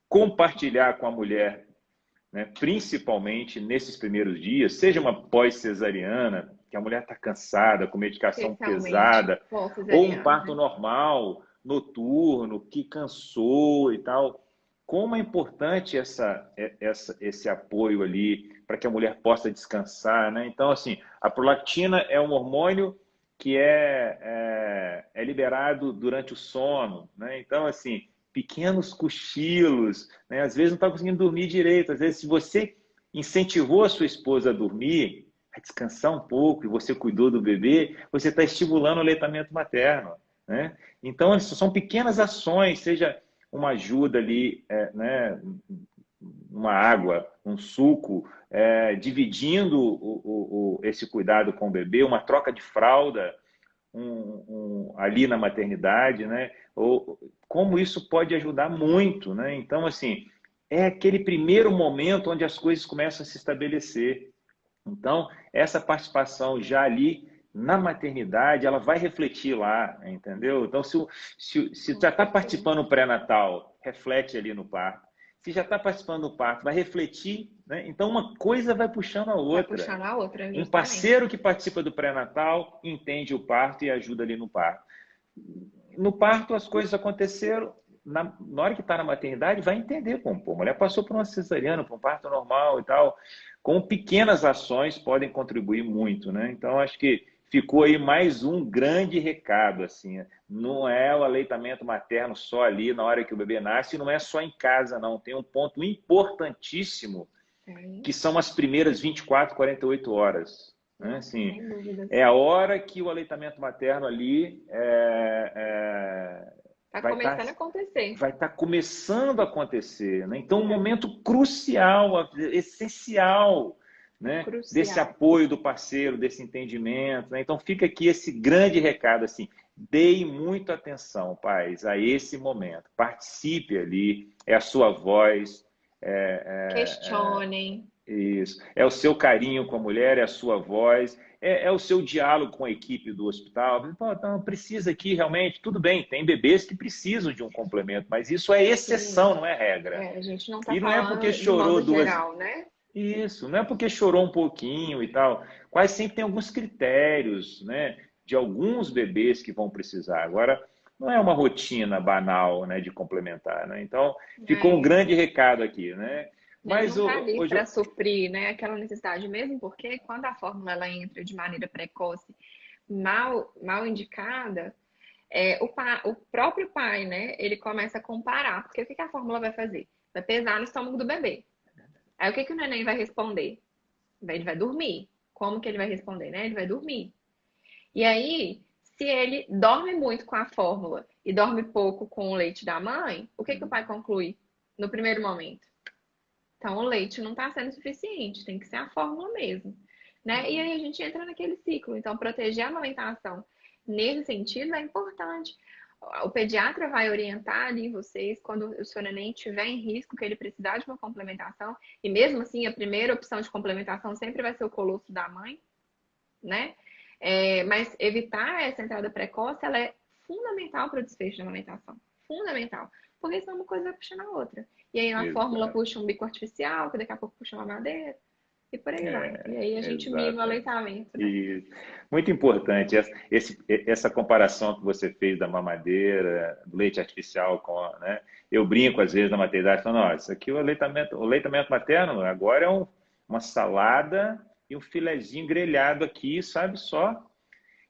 Compartilhar com a mulher, né? Principalmente nesses primeiros dias, seja uma pós-cesariana, que a mulher está cansada, com medicação Especialmente pesada, ou um pós-cesariana, parto né? normal, noturno, que cansou e tal. Como é importante esse apoio ali para que a mulher possa descansar, né? Então, assim, a prolactina é um hormônio que é liberado durante o sono, né? Então, assim, pequenos cochilos, né? Às vezes não está conseguindo dormir direito. Às vezes, se você incentivou a sua esposa a dormir, a descansar um pouco, e você cuidou do bebê, você está estimulando o aleitamento materno, né? Então, são pequenas ações, seja uma ajuda ali, né? Uma água, um suco, dividindo esse cuidado com o bebê, uma troca de fralda, ali na maternidade, né? Ou como isso pode ajudar muito, né? Então, assim, é aquele primeiro momento onde as coisas começam a se estabelecer. Então, essa participação já ali na maternidade, ela vai refletir lá, entendeu? Então, se Com já está certeza. participando do pré-natal, reflete ali no parto. Se já está participando do parto, vai refletir, né? Então, uma coisa vai puxando a Vai outra. puxando a outra, Um justamente. parceiro que participa do pré-natal entende o parto e ajuda ali no parto. No parto, as coisas aconteceram. Na hora que está na maternidade, vai entender como. Pô, a mulher passou por uma cesariana, por um parto normal e tal. Com pequenas ações podem contribuir muito, né? Então, acho que ficou aí mais um grande recado, assim. Não é o aleitamento materno só ali na hora que o bebê nasce, não é só em casa, não. Tem um ponto importantíssimo Tem, que são as primeiras 24, 48 horas. Né? nossa, Assim, sem dúvidas. é a hora que o aleitamento materno ali Tá vai estar começando a acontecer. começando a acontecer. Né? Então, um É, momento crucial, essencial, né? Desse crucial. apoio do parceiro, desse entendimento. Né? Então, fica aqui esse grande recado, assim, deem muita atenção, pais, a esse momento. Participe ali, é a sua voz, Questionem. isso. É o seu carinho com a mulher, é a sua voz, é o seu diálogo com a equipe do hospital. Pô, então, precisa aqui realmente, tudo bem, tem bebês que precisam de um complemento, mas isso é Sim. exceção, não é regra. É, a gente não tá E não é porque falando de chorou modo duas. geral, né? Isso, não é porque chorou um pouquinho e tal. Quase sempre tem alguns critérios, né, de alguns bebês que vão precisar. Agora, não é uma rotina banal, né, de complementar, né? Então, ficou um É, grande recado aqui, né? ele Mas não está ali hoje. para suprir, né, aquela necessidade, mesmo porque quando a fórmula ela entra de maneira precoce, mal indicada, o próprio pai, né, ele começa a comparar, porque o que a fórmula vai fazer? Vai pesar no estômago do bebê. Aí o que o neném vai responder? Ele vai dormir. Como que ele vai responder, né? Ele vai dormir. E aí, se ele dorme muito com a fórmula e dorme pouco com o leite da mãe, o que o pai conclui no primeiro momento? Então, o leite não está sendo suficiente, tem que ser a fórmula mesmo, né? E aí a gente entra naquele ciclo. Então, proteger a amamentação nesse sentido é importante. O pediatra vai orientar ali vocês quando o seu neném estiver em risco, que ele precisar de uma complementação. E mesmo assim, a primeira opção de complementação sempre vai ser o colostro da mãe, né? Mas evitar essa entrada precoce, ela é fundamental para o desfecho da amamentação. Fundamental. Porque senão uma coisa vai puxando a outra. E aí a fórmula Exato. puxa um bico artificial, que daqui a pouco puxa uma madeira, e por aí vai. E aí a gente mima o Exato. aleitamento, né? E muito importante essa comparação que você fez da mamadeira, do leite artificial com, né? Eu brinco às vezes na maternidade falando, ó, isso aqui o leitamento materno agora é uma salada e um filezinho grelhado aqui, sabe só?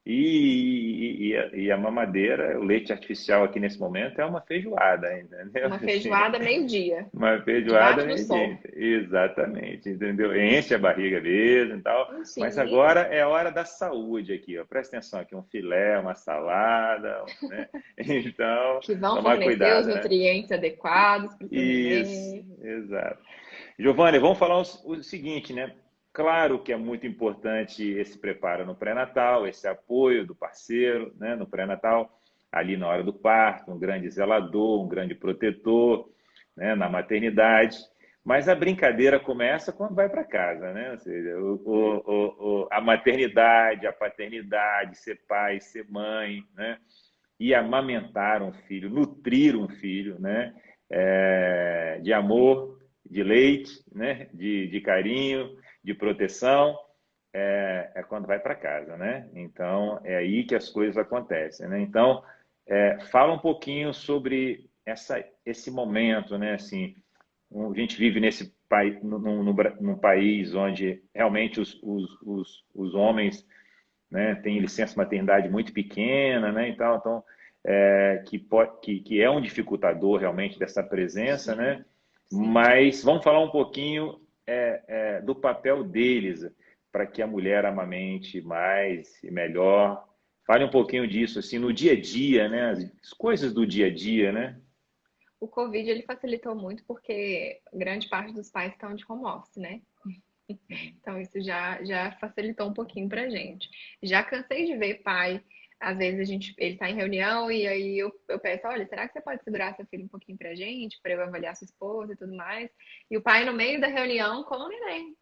E a mamadeira, o leite artificial aqui nesse momento é uma feijoada, entendeu? Uma Assim, feijoada meio-dia, uma feijoada debaixo do meio sol. dia. Exatamente, entendeu? Enche a barriga mesmo e tal. Mas Sim, agora é a hora da saúde aqui, ó. Presta atenção aqui, um filé, uma salada, né? Então, que vão tomar fornecer os cuidado, né? nutrientes adequados para o seu Isso, neném. exato. Giovanni, vamos falar o seguinte, né? Claro que é muito importante esse preparo no pré-natal, esse apoio do parceiro, né, no pré-natal, ali na hora do parto, um grande zelador, um grande protetor, né, na maternidade. Mas a brincadeira começa quando vai para casa, né? Ou seja, a maternidade, a paternidade, ser pai, ser mãe, né? E amamentar um filho, nutrir um filho, né? De amor, de leite, né? De carinho, de proteção, quando vai para casa, né? Então, é aí que as coisas acontecem, né? Então, fala um pouquinho sobre esse momento, né? Assim, a gente vive nesse país, num país onde realmente os homens, né, têm licença maternidade muito pequena, né? Então que é um dificultador realmente dessa presença, né? Sim, sim. Mas vamos falar um pouquinho do papel deles para que a mulher amamente mais e melhor. Fale um pouquinho disso, assim, no dia a dia, né? As coisas do dia a dia, né? O Covid ele facilitou muito porque grande parte dos pais estão de home office, né? Então isso já facilitou um pouquinho pra gente. Já cansei de ver pai, às vezes ele tá em reunião e aí eu peço, olha, será que você pode segurar seu filho um pouquinho pra gente, pra eu avaliar sua esposa e tudo mais? E o pai no meio da reunião com o neném.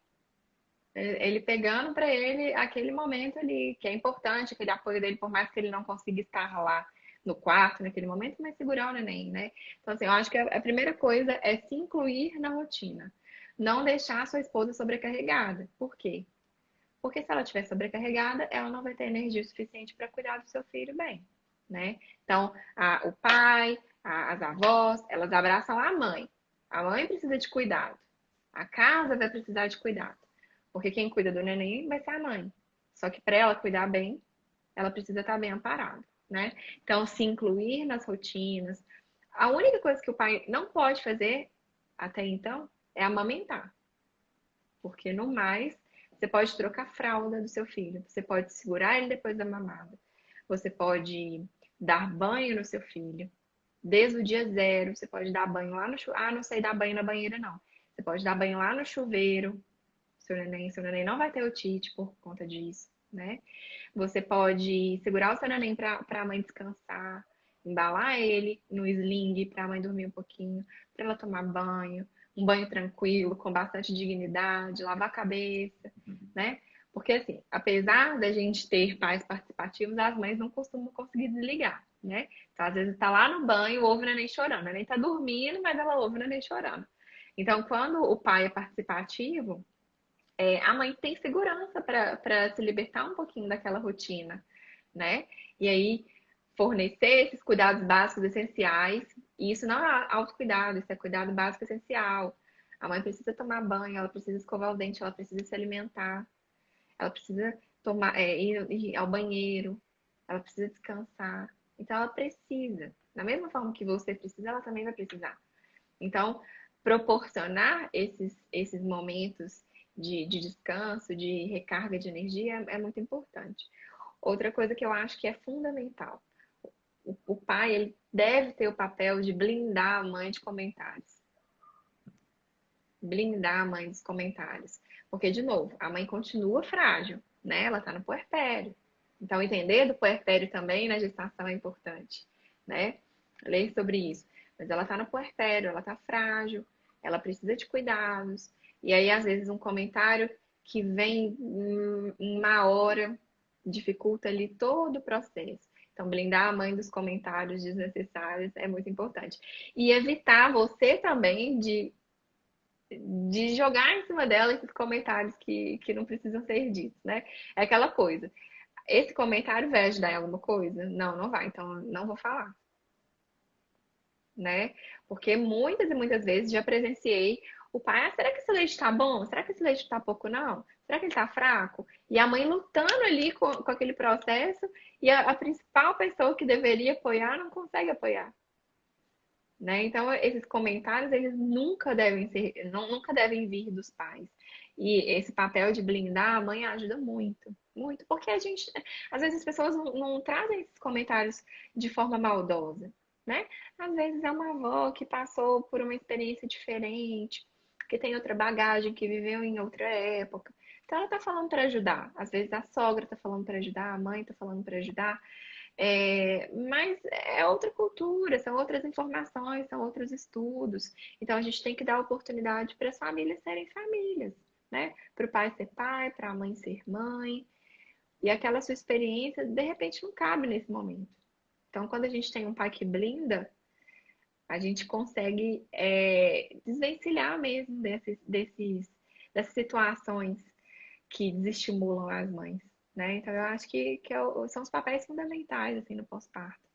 Ele pegando para ele aquele momento ali, que é importante, aquele apoio dele, por mais que ele não consiga estar lá no quarto naquele momento, mas segurar o neném, né? Então, assim, eu acho que a primeira coisa é se incluir na rotina. Não deixar a sua esposa sobrecarregada. Por quê? Porque se ela estiver sobrecarregada, ela não vai ter energia suficiente para cuidar do seu filho bem, né? Então, o pai, as avós, elas abraçam a mãe. A mãe precisa de cuidado. A casa vai precisar de cuidado. Porque quem cuida do neném vai ser a mãe. Só que para ela cuidar bem, ela precisa estar bem amparada, né? Então, se incluir nas rotinas. A única coisa que o pai não pode fazer até então é amamentar. Porque no mais, você pode trocar a fralda do seu filho, você pode segurar ele depois da mamada, você pode dar banho no seu filho. Desde o dia zero, você pode dar banho lá no chuveiro. Ah, não sei dar banho na banheira, não. Você pode dar banho lá no chuveiro. Seu neném não vai ter otite por conta disso, né? Você pode segurar o seu neném para a mãe descansar, embalar ele no sling para a mãe dormir um pouquinho, para ela tomar banho, um banho tranquilo, com bastante dignidade, lavar a cabeça, né? Porque assim, apesar da gente ter pais participativos, as mães não costumam conseguir desligar, né? Então, às vezes tá lá no banho, ouve o neném chorando. O neném tá dormindo, mas ela ouve o neném chorando. Então, quando o pai é participativo, a mãe tem segurança para se libertar um pouquinho daquela rotina, né? E aí fornecer esses cuidados básicos essenciais. E isso não é autocuidado, isso é cuidado básico essencial. A mãe precisa tomar banho, ela precisa escovar o dente, ela precisa se alimentar, ela precisa ir ao banheiro, ela precisa descansar. Então ela precisa. Da mesma forma que você precisa, ela também vai precisar. Então, proporcionar esses momentos de descanso, de recarga de energia é muito importante. Outra coisa que eu acho que é fundamental, o pai ele deve ter o papel de blindar a mãe de comentários. Blindar a mãe dos comentários. Porque, de novo, a mãe continua frágil, né? Ela está no puerpério. Então, entender do puerpério também na gestação é importante, né? Ler sobre isso. Mas ela está no puerpério, ela está frágil, ela precisa de cuidados. E aí, às vezes, um comentário que vem em uma hora dificulta ali todo o processo. Então, blindar a mãe dos comentários desnecessários é muito importante. E evitar você também de jogar em cima dela esses comentários que não precisam ser ditos, né? É aquela coisa. Esse comentário vai ajudar em alguma coisa? Não, não vai. Então, não vou falar, né? Porque muitas e muitas vezes já presenciei o pai, será que esse leite tá bom? Será que esse leite tá pouco, não? Será que ele está fraco? E a mãe lutando ali com aquele processo e a principal pessoa que deveria apoiar não consegue apoiar. Né? Então, esses comentários, eles nunca devem ser, nunca devem vir dos pais. E esse papel de blindar a mãe ajuda muito, muito, porque às vezes as pessoas não trazem esses comentários de forma maldosa, né? Às vezes é uma avó que passou por uma experiência diferente, que tem outra bagagem, que viveu em outra época. Então, ela tá falando para ajudar. Às vezes a sogra tá falando para ajudar, a mãe tá falando para ajudar. Mas é outra cultura, são outras informações, são outros estudos. Então a gente tem que dar oportunidade para as famílias serem famílias, né? Para o pai ser pai, para a mãe ser mãe. E aquela sua experiência, de repente, não cabe nesse momento. Então, quando a gente tem um pai que blinda, a gente consegue desvencilhar mesmo dessas situações que desestimulam as mães. Né? Então, eu acho que são os papéis fundamentais assim, no pós-parto.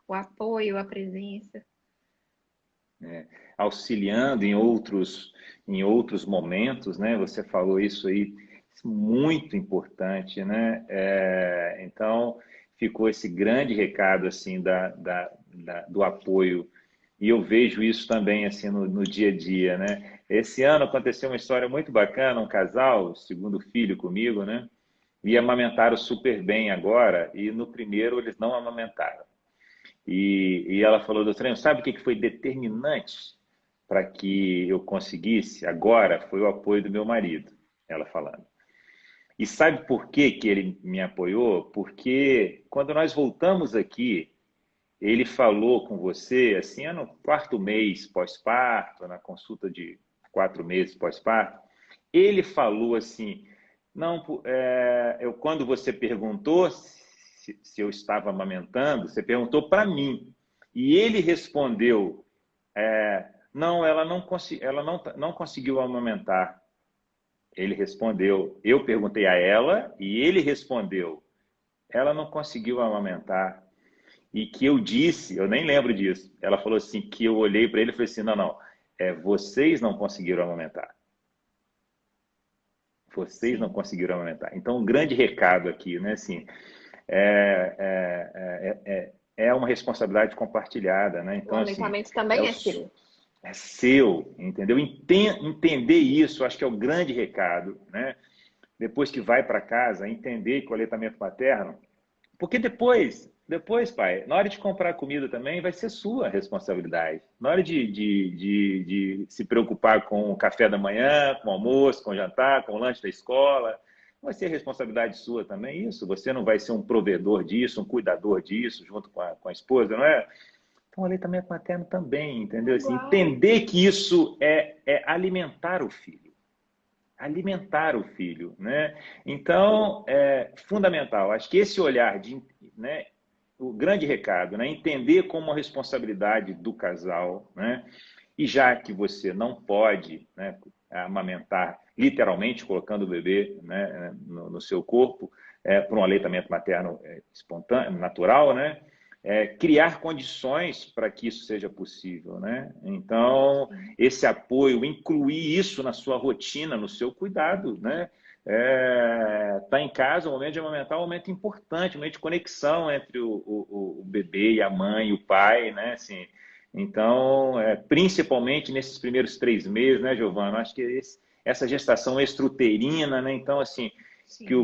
O apoio, a presença. Auxiliando em outros momentos, né? Você falou isso aí, muito importante, né? Então, ficou esse grande recado, assim, do apoio. E eu vejo isso também, assim, no dia a dia, né? Esse ano aconteceu uma história muito bacana, um casal, segundo filho comigo, né? E amamentaram super bem agora, e no primeiro eles não amamentaram. E ela falou, doutora, sabe o que foi determinante para que eu conseguisse? Agora foi o apoio do meu marido, ela falando. E sabe por que ele me apoiou? Porque quando nós voltamos aqui, ele falou com você, assim, no quarto mês pós-parto, na consulta de 4 meses pós-parto, ele falou assim, não, quando você perguntou se eu estava amamentando, você perguntou para mim. E ele respondeu, não, ela não conseguiu amamentar. Ele respondeu, eu perguntei a ela e ele respondeu, ela não conseguiu amamentar. E que eu disse, eu nem lembro disso, ela falou assim, que eu olhei para ele e falei assim, não, vocês não conseguiram amamentar. Vocês não conseguiram amamentar. Então, um grande recado aqui, né? Assim, é uma responsabilidade compartilhada, né? O Então, assim, aleitamento também é seu. é seu, entendeu? Entender isso, acho que é o grande recado, né? Depois que vai para casa, entender que o aleitamento materno, porque depois, pai, na hora de comprar comida também vai ser sua responsabilidade. Na hora de se preocupar com o café da manhã, com o almoço, com o jantar, com o lanche da escola, vai ser responsabilidade sua também isso. Você não vai ser um provedor disso, um cuidador disso, junto com a esposa, não é? Então, o aleitamento materno também, entendeu? Assim, entender que isso é alimentar o filho. Alimentar o filho, né? Então, é fundamental. Acho que esse olhar né, o grande recado, né? Entender como uma responsabilidade do casal, né? E já que você não pode, né, amamentar literalmente colocando o bebê, né, no seu corpo, por um aleitamento materno espontâneo, natural, né? Criar condições para que isso seja possível, né? Então, esse apoio, incluir isso na sua rotina, no seu cuidado, né? Tá em casa, o momento de amamentar é um momento importante, um momento de conexão entre o bebê e a mãe, e o pai, né? Assim, então, principalmente nesses primeiros 3 meses, né, Giovana? Acho que essa gestação extrauterina, né? Então, assim,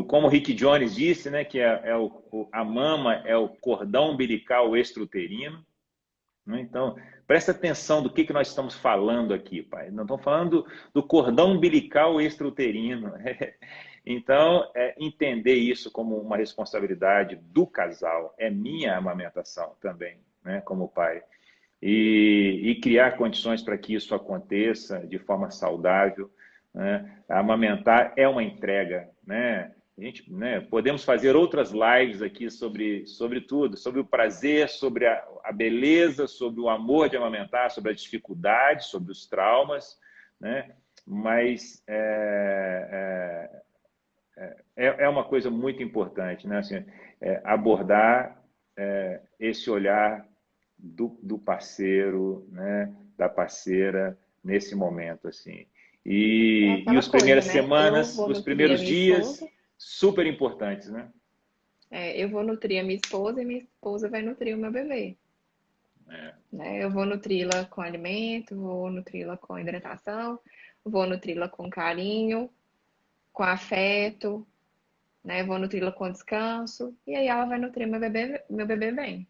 como o Rick Jones disse, né, que a mama é o cordão umbilical extrauterino, né? Então, presta atenção do que nós estamos falando aqui, pai. Não estamos falando do cordão umbilical extrauterino. Então, entender isso como uma responsabilidade do casal, é minha amamentação também, né, como pai. E criar condições para que isso aconteça de forma saudável, né? Amamentar é uma entrega, né? A gente, né, podemos fazer outras lives aqui sobre tudo, sobre o prazer, sobre a beleza, sobre o amor de amamentar, sobre a dificuldade, sobre os traumas, né? Mas é uma coisa muito importante, né? Assim, abordar esse olhar do parceiro, né? Da parceira nesse momento, assim. É E aquela os coisa, primeiras né? Eu semanas, vou os nutrir a primeiros minha dias, esposa, super importantes, né? eu vou nutrir a minha esposa e minha esposa vai nutrir o meu bebê. É, Né? Eu vou nutri-la com alimento, vou nutri-la com hidratação, vou nutri-la com carinho, com afeto, né? Vou nutri-la com descanso, e aí ela vai nutrir meu bebê bem.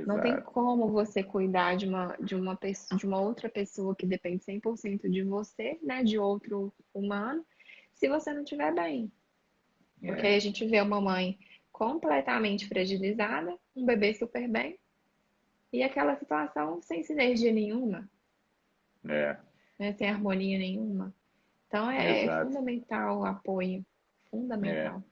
Não tem exato. como você cuidar de uma outra pessoa que depende 100% de você, né? De outro humano, se você não estiver bem. Porque aí É, a gente vê uma mãe completamente fragilizada, um bebê super bem, e aquela situação sem sinergia nenhuma, é, né? Sem harmonia nenhuma. Então é exato. fundamental o apoio, É, fundamental.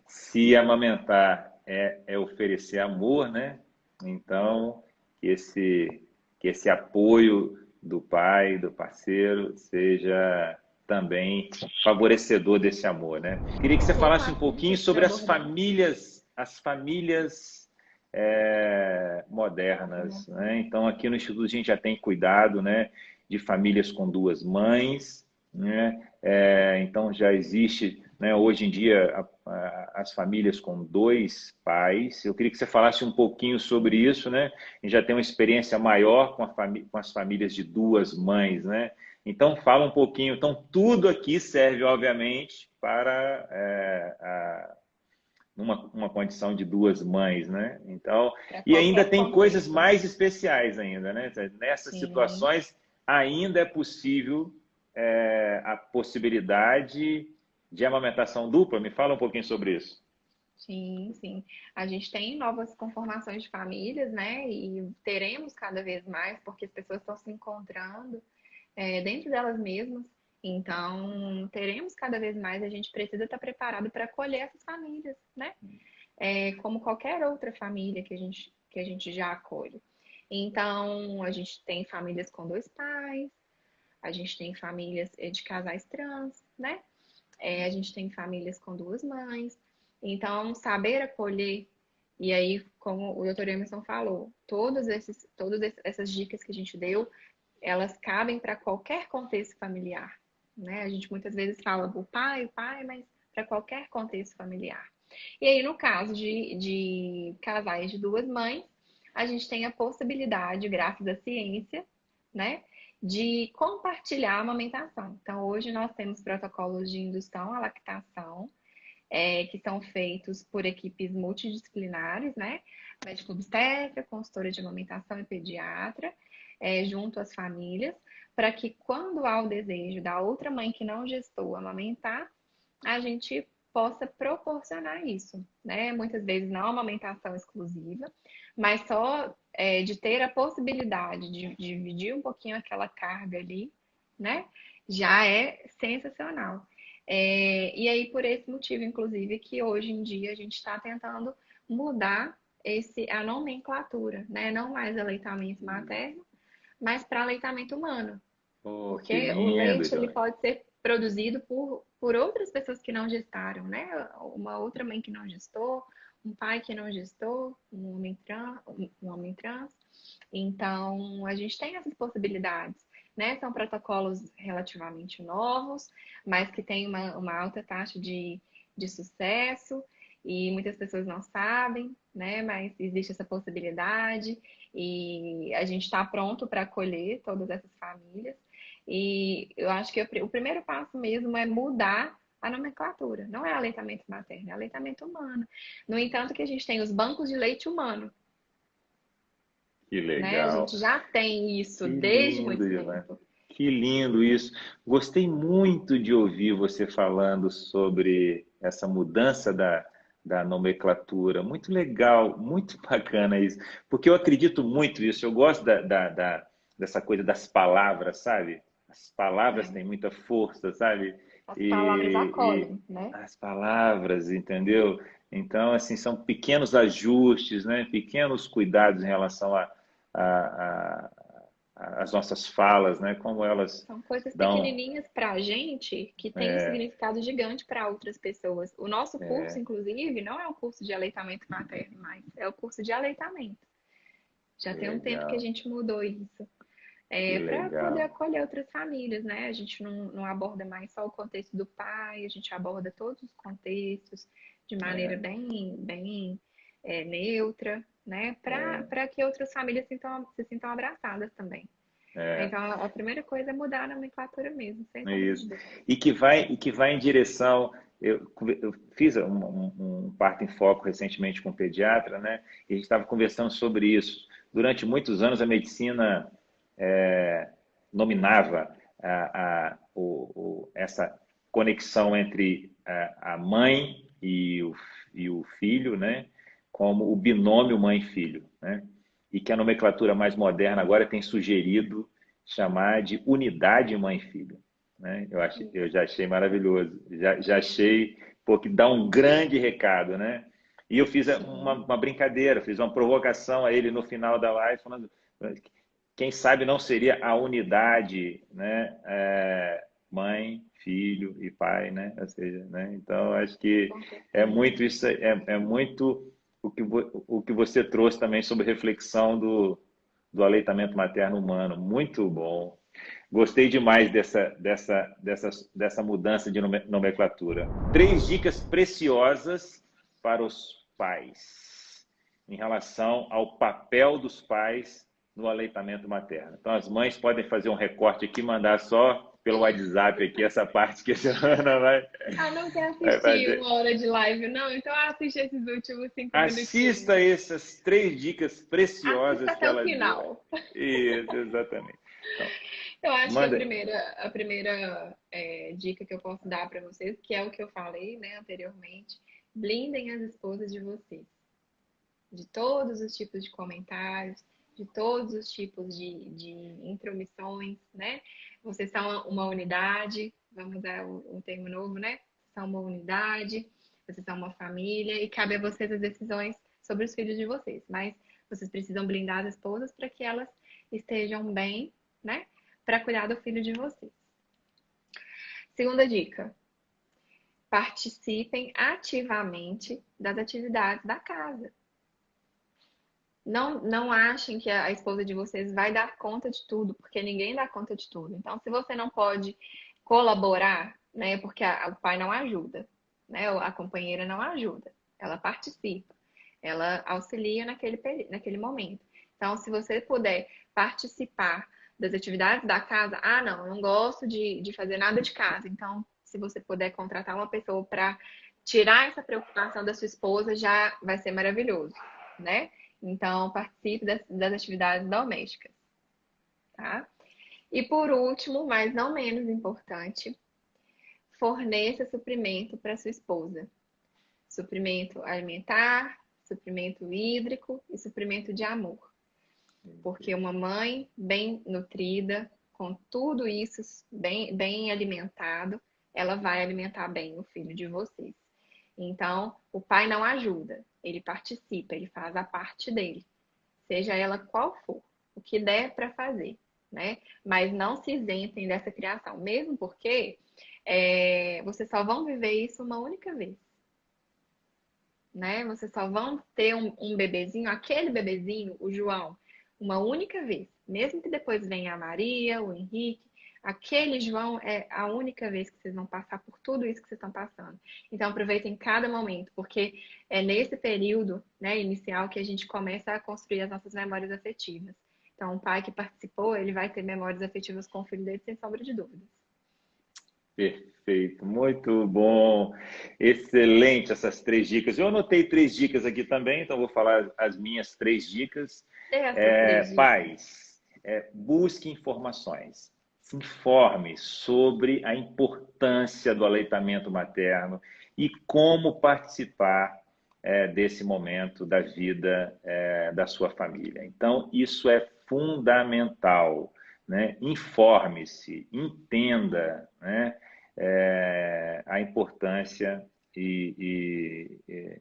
se amamentar é oferecer amor, né? Então, que esse apoio do pai, do parceiro, seja também favorecedor desse amor, né? Queria que você Outro falasse um assunto que pouquinho a gente sobre abordou, as famílias modernas, né? Então, aqui no Instituto a gente já tem cuidado, né, de famílias com duas mães, né? Então já existe, né, hoje em dia as famílias com dois pais. Eu queria que você falasse um pouquinho sobre isso, né? A gente já tem uma experiência maior com as famílias de duas mães, né? Então fala um pouquinho. Então tudo aqui serve, obviamente, para uma condição de duas mães, né? Então, para e ainda qualquer tem coisas contexto, né? mais especiais ainda, né? Nessas Sim, situações ainda é possível a possibilidade de amamentação dupla. Me fala um pouquinho sobre isso. sim, sim. A gente tem novas conformações de famílias, né? E teremos cada vez mais, porque as pessoas estão se encontrando dentro delas mesmas. Então, teremos cada vez mais, a gente precisa estar preparado para acolher essas famílias, né? Como qualquer outra família que a gente já acolhe. Então, a gente tem famílias com dois pais, a gente tem famílias de casais trans, né? A gente tem famílias com duas mães. Então, saber acolher, e aí, como o doutor Emerson falou, todas essas dicas que a gente deu, elas cabem para qualquer contexto familiar, né? A gente muitas vezes fala o pai, mas para qualquer contexto familiar. E aí, no caso de casais de duas mães, a gente tem a possibilidade, graças à ciência, né, de compartilhar a amamentação. Então, hoje nós temos protocolos de indução à lactação, que são feitos por equipes multidisciplinares, né? Médico obstetra, consultora de amamentação e pediatra, junto às famílias, para que quando há o desejo da outra mãe que não gestou amamentar, a gente possa proporcionar isso, né? Muitas vezes não amamentação exclusiva, mas só de ter a possibilidade de dividir um pouquinho aquela carga ali, né? Já é sensacional. E aí, por esse motivo, inclusive, que hoje em dia a gente está tentando mudar a nomenclatura, né? Não mais aleitamento materno, mas para aleitamento humano. Oh, que Porque o lindo, leite ele Joy. pode ser produzido por outras pessoas que não gestaram, né? Uma outra mãe que não gestou, um pai que não gestou, um homem trans. Então, a gente tem essas possibilidades, né? São protocolos relativamente novos, mas que têm uma alta taxa de sucesso e muitas pessoas não sabem, né? Mas existe essa possibilidade e a gente está pronto para acolher todas essas famílias. E eu acho que o primeiro passo mesmo é mudar a nomenclatura. Não é aleitamento materno, é aleitamento humano. No entanto, que a gente tem os bancos de leite humano, Que né? A legal. gente já tem isso Que desde lindo, muito Ivan. tempo. Que lindo isso. Gostei muito de ouvir você falando sobre essa mudança da nomenclatura. Muito legal, muito bacana isso. Porque eu acredito muito nisso. Eu gosto dessa coisa das palavras, sabe? As palavras É. têm muita força, sabe? As palavras E acolhem, né? as palavras, entendeu? Então, assim, são pequenos ajustes, né? Pequenos cuidados em relação a, as nossas falas, né? Como elas São coisas dão. pequenininhas para a gente que tem um É, significado gigante para outras pessoas. O nosso curso, é, inclusive, não é o curso de aleitamento materno mais, é o curso de aleitamento. Já tem um tempo que a legal. gente mudou isso. Que para poder legal. acolher outras famílias, né? A gente não aborda mais só o contexto do pai, a gente aborda todos os contextos de maneira É, bem neutra, né? é, Para que outras famílias se sintam abraçadas também. é. Então, a primeira coisa é mudar a nomenclatura mesmo, sem É sombra de isso. dúvida. E que vai em direção. Eu fiz um parto em foco recentemente com um pediatra, né? E a gente estava conversando sobre isso. Durante muitos anos, a medicina nominava essa conexão entre a mãe e o filho, né? Como o binômio mãe-filho, né? E que a nomenclatura mais moderna agora tem sugerido chamar de unidade mãe-filho, né? Eu já achei maravilhoso, já achei, pô, que dá um grande recado, né? E eu fiz Sim, uma brincadeira, fiz uma provocação a ele no final da live, falando, quem sabe não seria a unidade, né? Mãe, filho e pai, né? Ou seja, né? Então, acho que com é certeza. muito isso, é muito o que você trouxe também sobre reflexão do aleitamento materno humano. Muito bom. Gostei demais dessa mudança de nomenclatura. 3 dicas preciosas para os pais em relação ao papel dos pais no aleitamento materno. Então, as mães podem fazer um recorte aqui, mandar só pelo WhatsApp aqui essa parte que a Joana Ah, não quer vai assistir fazer. 1 hora de live, não? Então assiste esses últimos 5 minutinhos. Assista essas 3 dicas Assista preciosas que até o ela deu. final. Isso, exatamente. Então, Eu acho que a manda. primeira, a primeira dica que eu posso dar para vocês, que é o que eu falei, né, anteriormente, blindem as esposas de vocês, de todos os tipos de comentários, de todos os tipos de intromissões, né? Vocês são uma unidade, vamos usar um termo novo, né? São uma unidade, vocês são uma família e cabe a vocês as decisões sobre os filhos de vocês. Mas vocês precisam blindar as esposas para que elas estejam bem, né? Para cuidar do filho de vocês. Segunda dica: participem ativamente das atividades da casa. Não achem que a esposa de vocês vai dar conta de tudo, porque ninguém dá conta de tudo. Então, se você não pode colaborar, né, porque o pai não ajuda, né, a companheira não ajuda, ela participa, ela auxilia naquele momento. Então, se você puder participar das atividades da casa, não, eu não gosto de fazer nada de casa. Então, se você puder contratar uma pessoa para tirar essa preocupação da sua esposa, já vai ser maravilhoso, né? Então, participe das atividades domésticas, tá? E por último, mas não menos importante, forneça suprimento para sua esposa. Suprimento alimentar, suprimento hídrico e suprimento de amor. Porque uma mãe bem nutrida, com tudo isso bem alimentado, ela vai alimentar bem o filho de vocês. Então, o pai não ajuda, ele participa, ele faz a parte dele, seja ela qual for, o que der para fazer, né? Mas não se isentem dessa criação, mesmo porque vocês só vão viver isso uma única vez, né? Vocês só vão ter um bebezinho, aquele bebezinho, o João, uma única vez. Mesmo que depois venha a Maria, o Henrique, aquele João é a única vez que vocês vão passar por tudo isso que vocês estão passando. Então aproveitem cada momento, porque é nesse período, né, inicial que a gente começa a construir as nossas memórias afetivas. Então, o pai que participou, ele vai ter memórias afetivas com o filho dele, sem sombra de dúvidas. Perfeito, muito bom. Excelente essas 3 dicas. Eu anotei 3 dicas aqui também, então vou falar as minhas 3 dicas. Dê essas 3 dicas. Pais, busque informações. Se informe sobre a importância do aleitamento materno e como participar desse momento da vida da sua família. Então, isso é fundamental, né? Informe-se, entenda, né? A importância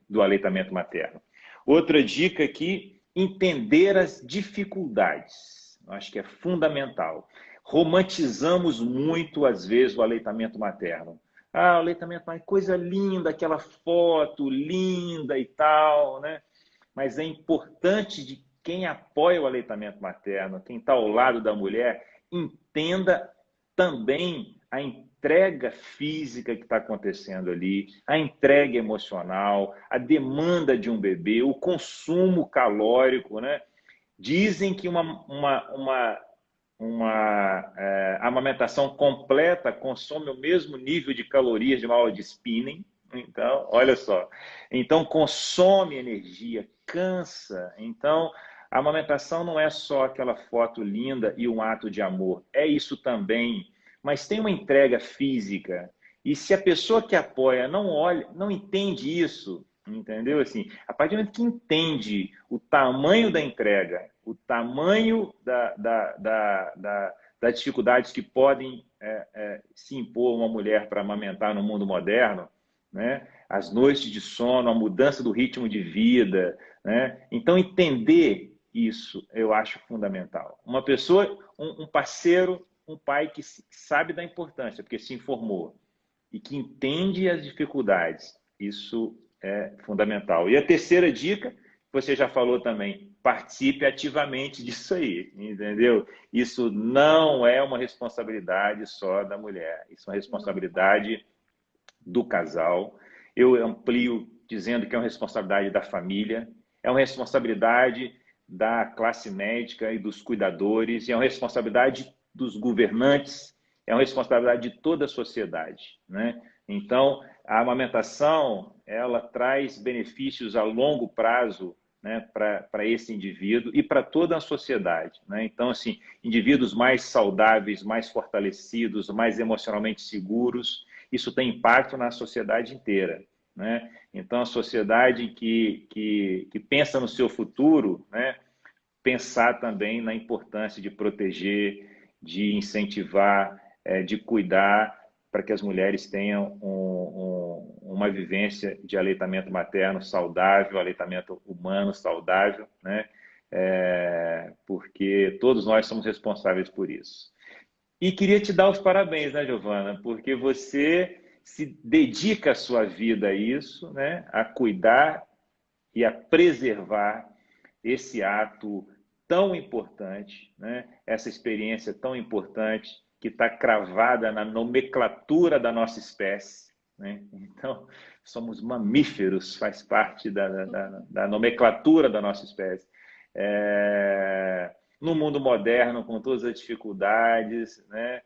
do aleitamento materno. Outra dica aqui, entender as dificuldades. Eu acho que é fundamental. Romantizamos muito, às vezes, o aleitamento materno. O aleitamento materno, coisa linda, aquela foto linda e tal, né? Mas é importante quem apoia o aleitamento materno, quem está ao lado da mulher, entenda também a entrega física que está acontecendo ali, a entrega emocional, a demanda de um bebê, o consumo calórico, né? Dizem que uma amamentação completa consome o mesmo nível de calorias de uma aula de spinning. Então, olha só. Então, consome energia, cansa. Então, a amamentação não é só aquela foto linda e um ato de amor. É isso também. Mas tem uma entrega física. E se a pessoa que apoia não olha, não entende isso, entendeu? Assim, a partir do momento que entende o tamanho da entrega, o tamanho das dificuldades que podem se impor a uma mulher para amamentar no mundo moderno, né? As noites de sono, a mudança do ritmo de vida, né? Então, entender isso eu acho fundamental. Uma pessoa, um parceiro, um pai que sabe da importância, porque se informou e que entende as dificuldades, isso é fundamental. E a terceira dica, você já falou também, participe ativamente disso aí, entendeu? Isso não é uma responsabilidade só da mulher, isso é uma responsabilidade do casal. Eu amplio dizendo que é uma responsabilidade da família, é uma responsabilidade da classe médica e dos cuidadores, é uma responsabilidade dos governantes, é uma responsabilidade de toda a sociedade, né? Então, a amamentação, ela traz benefícios a longo prazo, né, para esse indivíduo e para toda a sociedade, né? Então, assim, indivíduos mais saudáveis, mais fortalecidos, mais emocionalmente seguros, isso tem impacto na sociedade inteira, né? Então, a sociedade que pensa no seu futuro, né, pensar também na importância de proteger, de incentivar, de cuidar, para que as mulheres tenham uma vivência de aleitamento materno saudável, aleitamento humano saudável, né? Porque todos nós somos responsáveis por isso. E queria te dar os parabéns, né, Giovana? Porque você se dedica a sua vida a isso, né? A cuidar e a preservar esse ato tão importante, né? Essa experiência tão importante que está cravada na nomenclatura da nossa espécie, né? Então, somos mamíferos, faz parte da nomenclatura da nossa espécie. No mundo moderno, com todas as dificuldades, né?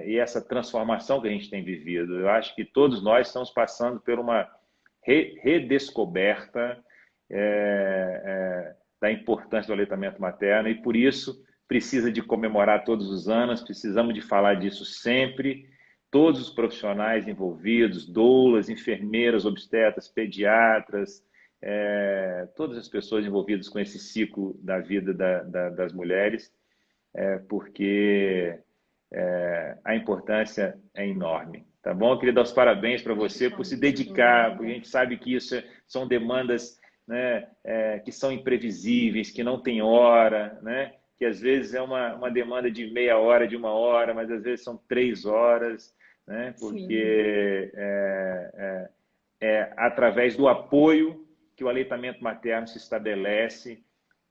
E essa transformação que a gente tem vivido. Eu acho que todos nós estamos passando por uma redescoberta da importância do aleitamento materno e, por isso, precisa de comemorar todos os anos, precisamos de falar disso sempre. Todos os profissionais envolvidos, doulas, enfermeiras, obstetras, pediatras, todas as pessoas envolvidas com esse ciclo da vida das mulheres, porque a importância é enorme. Tá bom? Eu queria dar os parabéns para você por se dedicar, porque a gente sabe que isso são demandas, né, que são imprevisíveis, que não tem hora, né? Que às vezes é uma demanda de meia hora, de uma hora, mas às vezes são 3 horas, né? Porque é através do apoio que o aleitamento materno se estabelece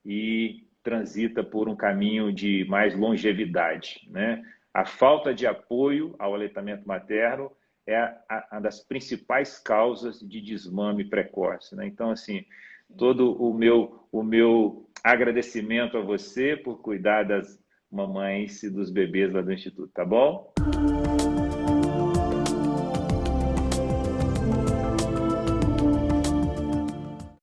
e transita por um caminho de mais longevidade, né? A falta de apoio ao aleitamento materno é uma das principais causas de desmame precoce, né? Então, assim, todo o meu agradecimento a você por cuidar das mamães e dos bebês lá do Instituto, tá bom?